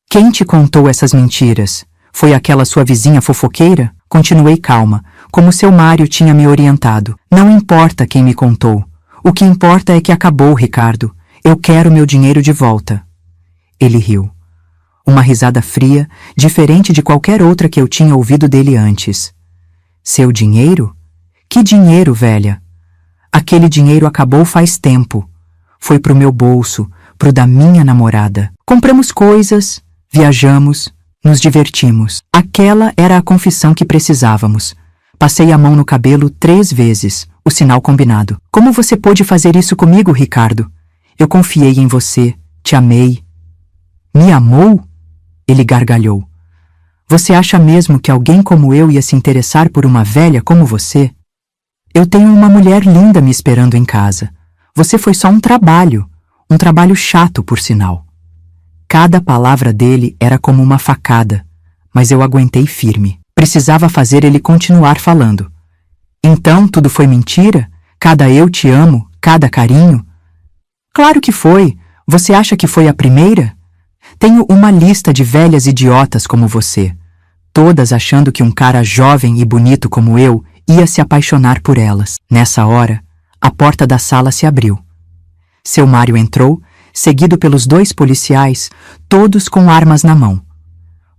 Quem te contou essas mentiras? Foi aquela sua vizinha fofoqueira? Continuei calma, como seu Mário tinha me orientado. Não importa quem me contou. O que importa é que acabou, Ricardo. Eu quero meu dinheiro de volta. Ele riu. Uma risada fria, diferente de qualquer outra que eu tinha ouvido dele antes. Seu dinheiro? Que dinheiro, velha? Aquele dinheiro acabou faz tempo. Foi pro meu bolso, pro da minha namorada. Compramos coisas, viajamos, nos divertimos. Aquela era a confissão que precisávamos. Passei a mão no cabelo 3 vezes, o sinal combinado. Como você pôde fazer isso comigo, Ricardo? Eu confiei em você, te amei. Me amou? Ele gargalhou. Você acha mesmo que alguém como eu ia se interessar por uma velha como você? Eu tenho uma mulher linda me esperando em casa. Você foi só um trabalho chato, por sinal. Cada palavra dele era como uma facada, mas eu aguentei firme. Precisava fazer ele continuar falando. Então tudo foi mentira? Cada eu te amo, cada carinho? Claro que foi. Você acha que foi a primeira? Tenho uma lista de velhas idiotas como você, todas achando que um cara jovem e bonito como eu ia se apaixonar por elas. Nessa hora, a porta da sala se abriu. Seu Mário entrou, seguido pelos 2 policiais, todos com armas na mão.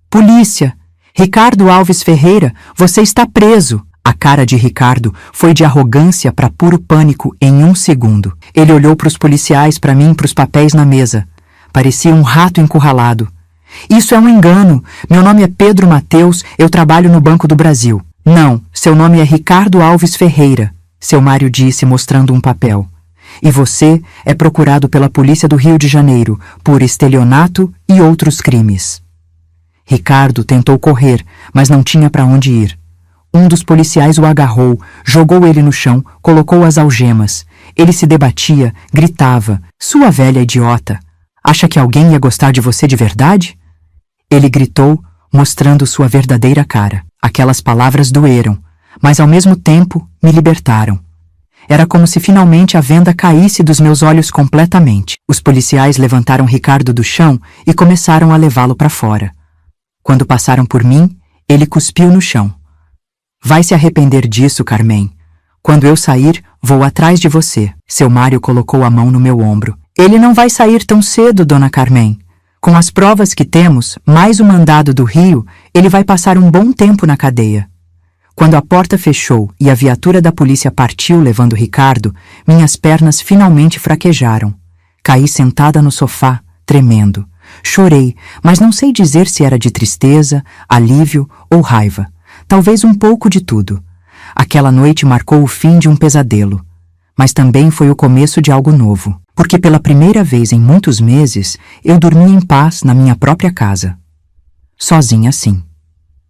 Polícia! Ricardo Alves Ferreira, você está preso! A cara de Ricardo foi de arrogância para puro pânico em 1 segundo. Ele olhou para os policiais, para mim, para os papéis na mesa. Parecia um rato encurralado. Isso é um engano. Meu nome é Pedro Mateus, eu trabalho no Banco do Brasil. Não, seu nome é Ricardo Alves Ferreira, seu Mário disse mostrando um papel. E você é procurado pela Polícia do Rio de Janeiro por estelionato e outros crimes. Ricardo tentou correr, mas não tinha para onde ir. Um dos policiais o agarrou, jogou ele no chão, colocou as algemas. Ele se debatia, gritava, sua velha idiota. Acha que alguém ia gostar de você de verdade? Ele gritou, mostrando sua verdadeira cara. Aquelas palavras doeram, mas ao mesmo tempo me libertaram. Era como se finalmente a venda caísse dos meus olhos completamente. Os policiais levantaram Ricardo do chão e começaram a levá-lo para fora. Quando passaram por mim, ele cuspiu no chão. Vai se arrepender disso, Carmen. Quando eu sair, vou atrás de você. Seu Mário colocou a mão no meu ombro. Ele não vai sair tão cedo, dona Carmen. Com as provas que temos, mais o mandado do Rio, ele vai passar um bom tempo na cadeia. Quando a porta fechou e a viatura da polícia partiu levando Ricardo, minhas pernas finalmente fraquejaram. Caí sentada no sofá, tremendo. Chorei, mas não sei dizer se era de tristeza, alívio ou raiva. Talvez um pouco de tudo. Aquela noite marcou o fim de um pesadelo. Mas também foi o começo de algo novo. Porque pela primeira vez em muitos meses, eu dormi em paz na minha própria casa. Sozinha, sim.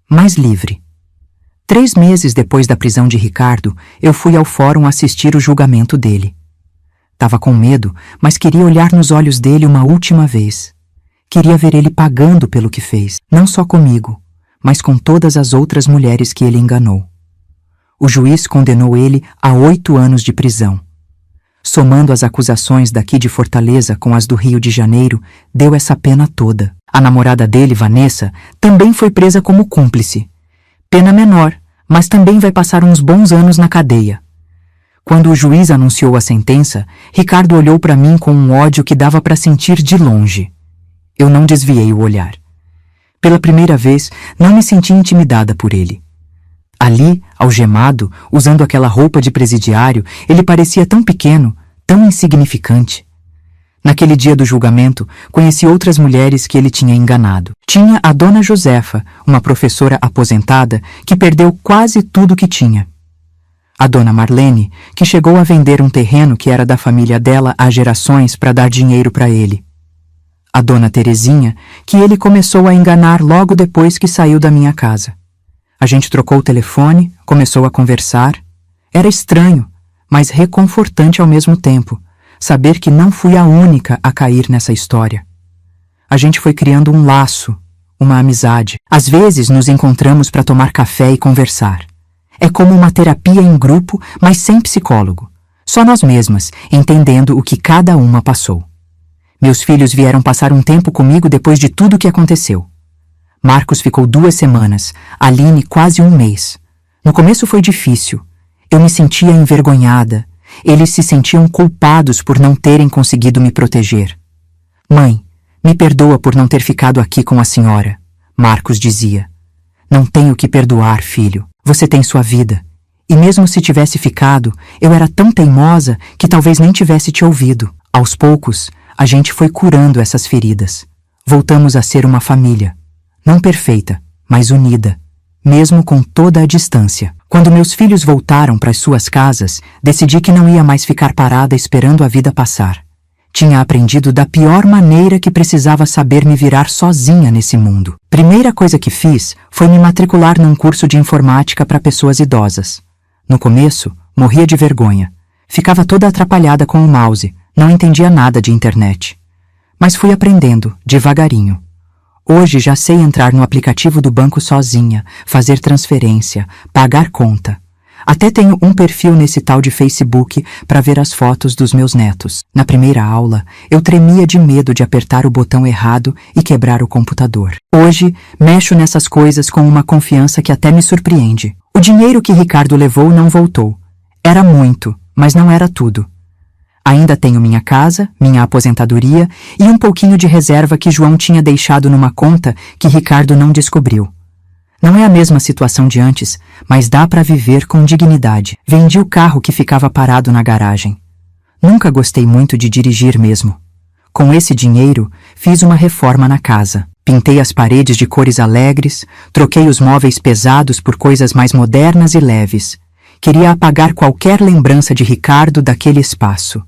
Mas livre. 3 meses depois da prisão de Ricardo, eu fui ao fórum assistir o julgamento dele. Tava com medo, mas queria olhar nos olhos dele uma última vez. Queria ver ele pagando pelo que fez, não só comigo, mas com todas as outras mulheres que ele enganou. O juiz condenou ele a 8 anos de prisão. Somando as acusações daqui de Fortaleza com as do Rio de Janeiro, deu essa pena toda. A namorada dele, Vanessa, também foi presa como cúmplice. Pena menor, mas também vai passar uns bons anos na cadeia. Quando o juiz anunciou a sentença, Ricardo olhou para mim com um ódio que dava para sentir de longe. Eu não desviei o olhar. Pela primeira vez, não me senti intimidada por ele. Ali, algemado, usando aquela roupa de presidiário, ele parecia tão pequeno, tão insignificante. Naquele dia do julgamento, conheci outras mulheres que ele tinha enganado. Tinha a dona Josefa, uma professora aposentada, que perdeu quase tudo que tinha. A dona Marlene, que chegou a vender um terreno que era da família dela há gerações para dar dinheiro para ele. A dona Terezinha, que ele começou a enganar logo depois que saiu da minha casa. A gente trocou o telefone, começou a conversar. Era estranho, mas reconfortante ao mesmo tempo, saber que não fui a única a cair nessa história. A gente foi criando um laço, uma amizade. Às vezes nos encontramos para tomar café e conversar. É como uma terapia em grupo, mas sem psicólogo. Só nós mesmas, entendendo o que cada uma passou. Meus filhos vieram passar um tempo comigo depois de tudo o que aconteceu. Marcos ficou 2 semanas, Aline quase 1 mês. No começo foi difícil. Eu me sentia envergonhada. Eles se sentiam culpados por não terem conseguido me proteger. Mãe, me perdoa por não ter ficado aqui com a senhora, Marcos dizia. Não tenho que perdoar, filho. Você tem sua vida. E mesmo se tivesse ficado, eu era tão teimosa que talvez nem tivesse te ouvido. Aos poucos, a gente foi curando essas feridas. Voltamos a ser uma família. Não perfeita, mas unida, mesmo com toda a distância. Quando meus filhos voltaram para as suas casas, decidi que não ia mais ficar parada esperando a vida passar. Tinha aprendido da pior maneira que precisava saber me virar sozinha nesse mundo. Primeira coisa que fiz foi me matricular num curso de informática para pessoas idosas. No começo, morria de vergonha. Ficava toda atrapalhada com o mouse, não entendia nada de internet. Mas fui aprendendo, devagarinho. Hoje já sei entrar no aplicativo do banco sozinha, fazer transferência, pagar conta. Até tenho um perfil nesse tal de Facebook para ver as fotos dos meus netos. Na primeira aula, eu tremia de medo de apertar o botão errado e quebrar o computador. Hoje, mexo nessas coisas com uma confiança que até me surpreende. O dinheiro que Ricardo levou não voltou. Era muito, mas não era tudo. Ainda tenho minha casa, minha aposentadoria e um pouquinho de reserva que João tinha deixado numa conta que Ricardo não descobriu. Não é a mesma situação de antes, mas dá para viver com dignidade. Vendi o carro que ficava parado na garagem. Nunca gostei muito de dirigir mesmo. Com esse dinheiro, fiz uma reforma na casa. Pintei as paredes de cores alegres, troquei os móveis pesados por coisas mais modernas e leves. Queria apagar qualquer lembrança de Ricardo daquele espaço.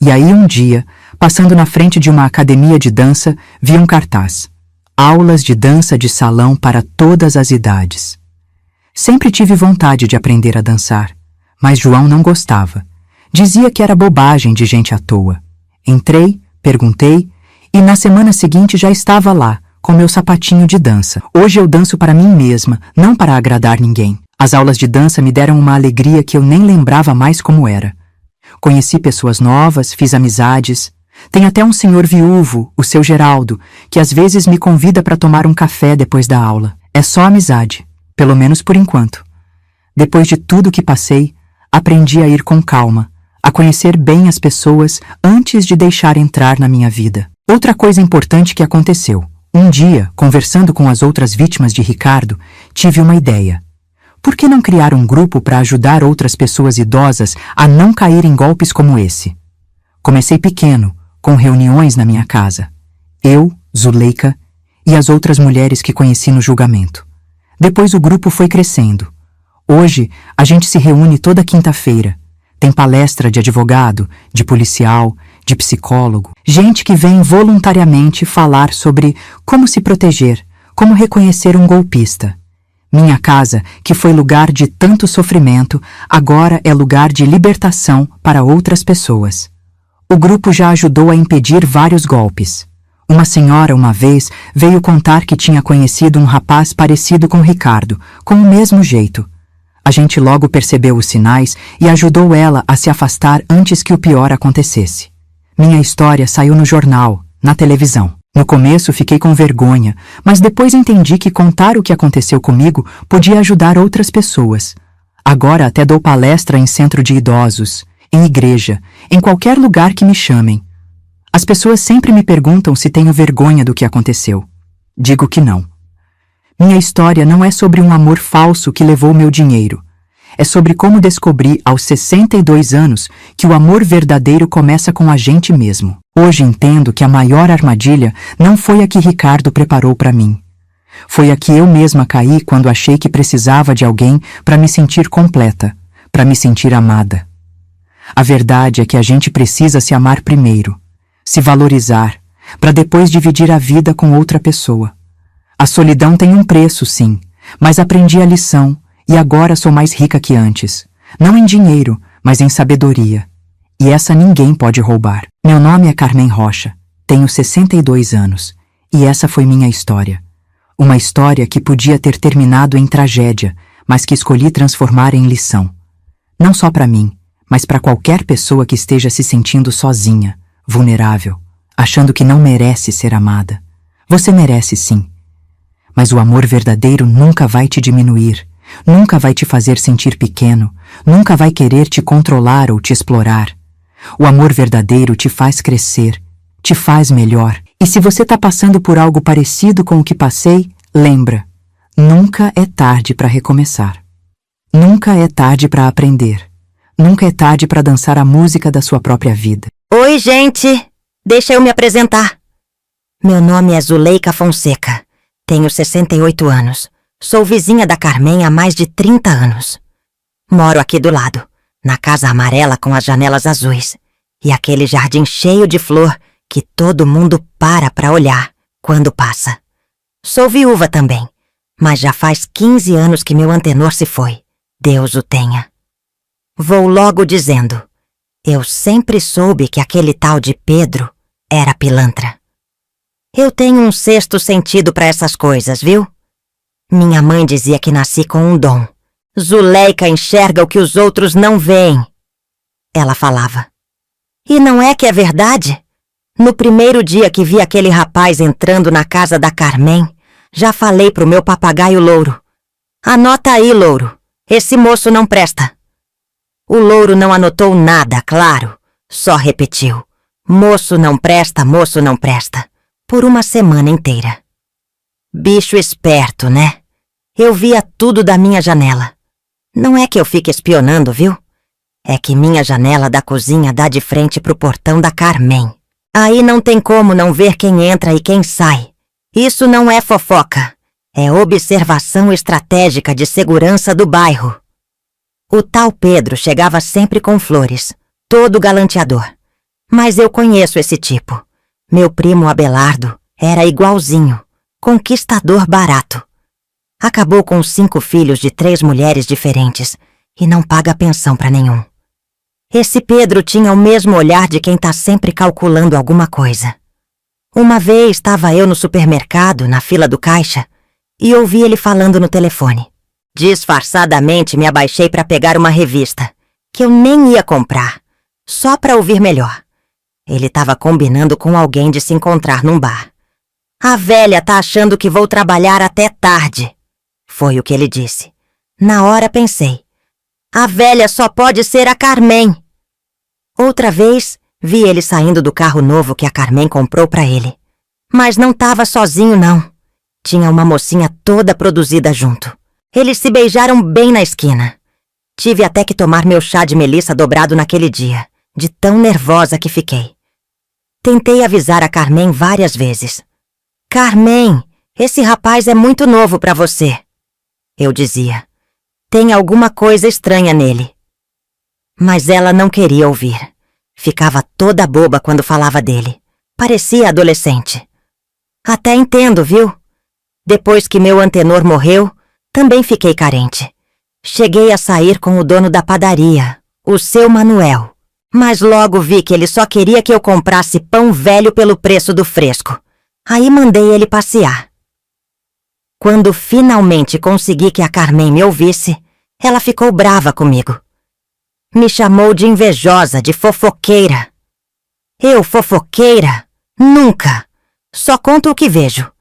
E aí um dia, passando na frente de uma academia de dança, vi um cartaz. Aulas de dança de salão para todas as idades. Sempre tive vontade de aprender a dançar, mas João não gostava. Dizia que era bobagem de gente à toa. Entrei, perguntei, e na semana seguinte já estava lá, com meu sapatinho de dança. Hoje eu danço para mim mesma, não para agradar ninguém. As aulas de dança me deram uma alegria que eu nem lembrava mais como era. Conheci pessoas novas, fiz amizades. Tem até um senhor viúvo, o seu Geraldo, que às vezes me convida para tomar um café depois da aula. É só amizade, pelo menos por enquanto. Depois de tudo que passei, aprendi a ir com calma, a conhecer bem as pessoas antes de deixar entrar na minha vida. Outra coisa importante que aconteceu. Um dia, conversando com as outras vítimas de Ricardo, tive uma ideia. Por que não criar um grupo para ajudar outras pessoas idosas a não cair em golpes como esse? Comecei pequeno, com reuniões na minha casa. Eu, Zuleika e as outras mulheres que conheci no julgamento. Depois o grupo foi crescendo. Hoje, a gente se reúne toda quinta-feira. Tem palestra de advogado, de policial, de psicólogo. Gente que vem voluntariamente falar sobre como se proteger, como reconhecer um golpista. Minha casa, que foi lugar de tanto sofrimento, agora é lugar de libertação para outras pessoas. O grupo já ajudou a impedir vários golpes. Uma senhora, uma vez, veio contar que tinha conhecido um rapaz parecido com Ricardo, com o mesmo jeito. A gente logo percebeu os sinais e ajudou ela a se afastar antes que o pior acontecesse. Minha história saiu no jornal, na televisão. No começo fiquei com vergonha, mas depois entendi que contar o que aconteceu comigo podia ajudar outras pessoas. Agora até dou palestra em centro de idosos, em igreja, em qualquer lugar que me chamem. As pessoas sempre me perguntam se tenho vergonha do que aconteceu. Digo que não. Minha história não é sobre um amor falso que levou meu dinheiro. É sobre como descobri aos 62 anos que o amor verdadeiro começa com a gente mesmo. Hoje entendo que a maior armadilha não foi a que Ricardo preparou para mim. Foi a que eu mesma caí quando achei que precisava de alguém para me sentir completa, para me sentir amada. A verdade é que a gente precisa se amar primeiro, se valorizar, para depois dividir a vida com outra pessoa. A solidão tem um preço, sim, mas aprendi a lição e agora sou mais rica que antes. Não em dinheiro, mas em sabedoria. E essa ninguém pode roubar. Meu nome é Carmen Rocha, tenho 62 anos, e essa foi minha história. Uma história que podia ter terminado em tragédia, mas que escolhi transformar em lição. Não só para mim, mas para qualquer pessoa que esteja se sentindo sozinha, vulnerável, achando que não merece ser amada. Você merece sim. Mas o amor verdadeiro nunca vai te diminuir, nunca vai te fazer sentir pequeno, nunca vai querer te controlar ou te explorar. O amor verdadeiro te faz crescer, te faz melhor. E se você está passando por algo parecido com o que passei, lembra, nunca é tarde para recomeçar. Nunca é tarde para aprender. Nunca é tarde para dançar a música da sua própria vida. Oi, gente! Deixa eu me apresentar. Meu nome é Zuleika Fonseca. Tenho 68 anos. Sou vizinha da Carmen há mais de 30 anos. Moro aqui do lado, na casa amarela com as janelas azuis e aquele jardim cheio de flor que todo mundo para olhar quando passa. Sou viúva também, mas já faz 15 anos que meu antenor se foi. Deus o tenha. Vou logo dizendo, eu sempre soube que aquele tal de Pedro era pilantra. Eu tenho um sexto sentido para essas coisas, viu? Minha mãe dizia que nasci com um dom. Zuleika enxerga o que os outros não veem. Ela falava. E não é que é verdade? No primeiro dia que vi aquele rapaz entrando na casa da Carmen, já falei pro meu papagaio louro. Anota aí, louro. Esse moço não presta. O louro não anotou nada, claro. Só repetiu. Moço não presta, moço não presta. Por uma semana inteira. Bicho esperto, né? Eu via tudo da minha janela. Não é que eu fique espionando, viu? É que minha janela da cozinha dá de frente pro portão da Carmen. Aí não tem como não ver quem entra e quem sai. Isso não é fofoca. É observação estratégica de segurança do bairro. O tal Pedro chegava sempre com flores, todo galanteador. Mas eu conheço esse tipo. Meu primo Abelardo era igualzinho, conquistador barato. Acabou com 5 filhos de 3 mulheres diferentes e não paga pensão para nenhum. Esse Pedro tinha o mesmo olhar de quem tá sempre calculando alguma coisa. Uma vez estava eu no supermercado, na fila do caixa, e ouvi ele falando no telefone. Disfarçadamente me abaixei para pegar uma revista, que eu nem ia comprar, só para ouvir melhor. Ele estava combinando com alguém de se encontrar num bar. A velha tá achando que vou trabalhar até tarde. Foi o que ele disse. Na hora pensei. A velha só pode ser a Carmen. Outra vez, vi ele saindo do carro novo que a Carmen comprou para ele. Mas não estava sozinho, não. Tinha uma mocinha toda produzida junto. Eles se beijaram bem na esquina. Tive até que tomar meu chá de melissa dobrado naquele dia, de tão nervosa que fiquei. Tentei avisar a Carmen várias vezes. Carmen, esse rapaz é muito novo para você. Eu dizia. Tem alguma coisa estranha nele. Mas ela não queria ouvir. Ficava toda boba quando falava dele. Parecia adolescente. Até entendo, viu? Depois que meu antenor morreu, também fiquei carente. Cheguei a sair com o dono da padaria, o seu Manuel. Mas logo vi que ele só queria que eu comprasse pão velho pelo preço do fresco. Aí mandei ele passear. Quando finalmente consegui que a Carmen me ouvisse, ela ficou brava comigo. Me chamou de invejosa, de fofoqueira. Eu, fofoqueira? Nunca! Só conto o que vejo.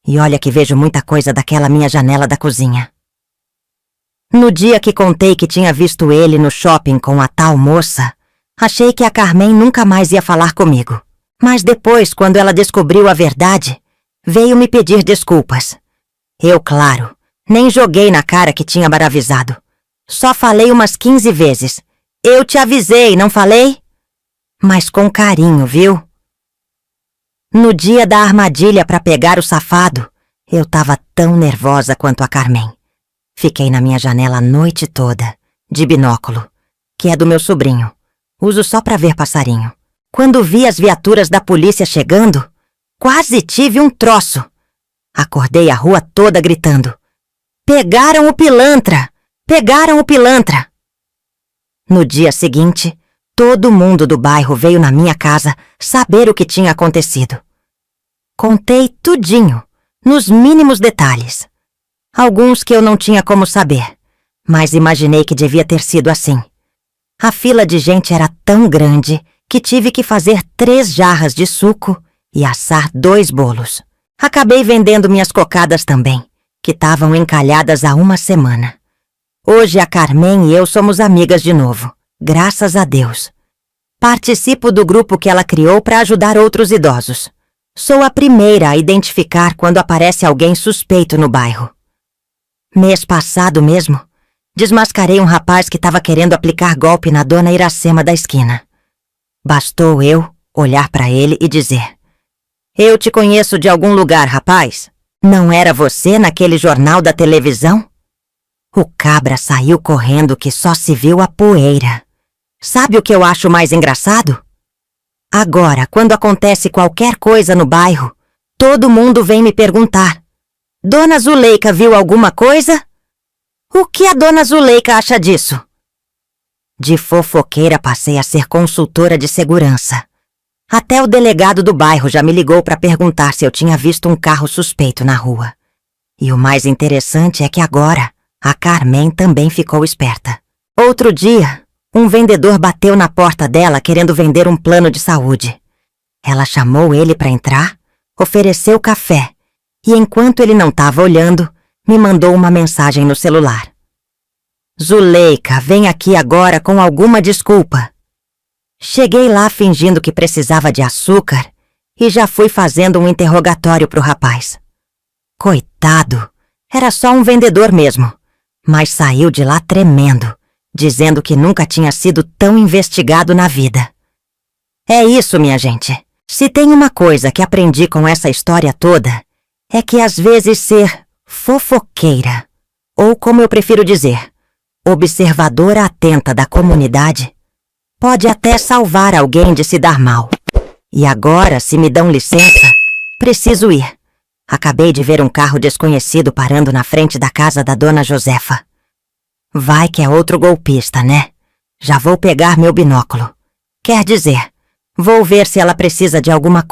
E olha que vejo muita coisa daquela minha janela da cozinha. No dia que contei que tinha visto ele no shopping com a tal moça, achei que a Carmen nunca mais ia falar comigo. Mas depois, quando ela descobriu a verdade, veio me pedir desculpas. Eu, claro, nem joguei na cara que tinha baravisado. Só falei umas 15 vezes. Eu te avisei, não falei? Mas com carinho, viu? No dia da armadilha para pegar o safado, eu tava tão nervosa quanto a Carmen. Fiquei na minha janela a noite toda, de binóculo, que é do meu sobrinho. Uso só pra ver passarinho. Quando vi as viaturas da polícia chegando, quase tive um troço. Acordei a rua toda gritando: pegaram o pilantra! Pegaram o pilantra! No dia seguinte, todo mundo do bairro veio na minha casa saber o que tinha acontecido. Contei tudinho, nos mínimos detalhes. Alguns que eu não tinha como saber, mas imaginei que devia ter sido assim. A fila de gente era tão grande que tive que fazer 3 jarras de suco e assar 2 bolos. Acabei vendendo minhas cocadas também, que estavam encalhadas há uma semana. Hoje a Carmen e eu somos amigas de novo, graças a Deus. Participo do grupo que ela criou para ajudar outros idosos. Sou a primeira a identificar quando aparece alguém suspeito no bairro. Mês passado mesmo, desmascarei um rapaz que estava querendo aplicar golpe na dona Iracema da esquina. Bastou eu olhar para ele e dizer: eu te conheço de algum lugar, rapaz? Não era você naquele jornal da televisão? O cabra saiu correndo que só se viu a poeira. Sabe o que eu acho mais engraçado? Agora, quando acontece qualquer coisa no bairro, todo mundo vem me perguntar: Dona Zuleika viu alguma coisa? O que a Dona Zuleika acha disso? De fofoqueira passei a ser consultora de segurança. Até o delegado do bairro já me ligou para perguntar se eu tinha visto um carro suspeito na rua. E o mais interessante é que agora a Carmen também ficou esperta. Outro dia, um vendedor bateu na porta dela querendo vender um plano de saúde. Ela chamou ele para entrar, ofereceu café e, enquanto ele não estava olhando, me mandou uma mensagem no celular. Zuleika, vem aqui agora com alguma desculpa. Cheguei lá fingindo que precisava de açúcar e já fui fazendo um interrogatório pro rapaz. Coitado, era só um vendedor mesmo, mas saiu de lá tremendo, dizendo que nunca tinha sido tão investigado na vida. É isso, minha gente. Se tem uma coisa que aprendi com essa história toda, é que às vezes ser fofoqueira, ou como eu prefiro dizer, observadora atenta da comunidade, pode até salvar alguém de se dar mal. E agora, se me dão licença, preciso ir. Acabei de ver um carro desconhecido parando na frente da casa da Dona Josefa. Vai que é outro golpista, né? Já vou pegar meu binóculo. Quer dizer, vou ver se ela precisa de alguma coisa.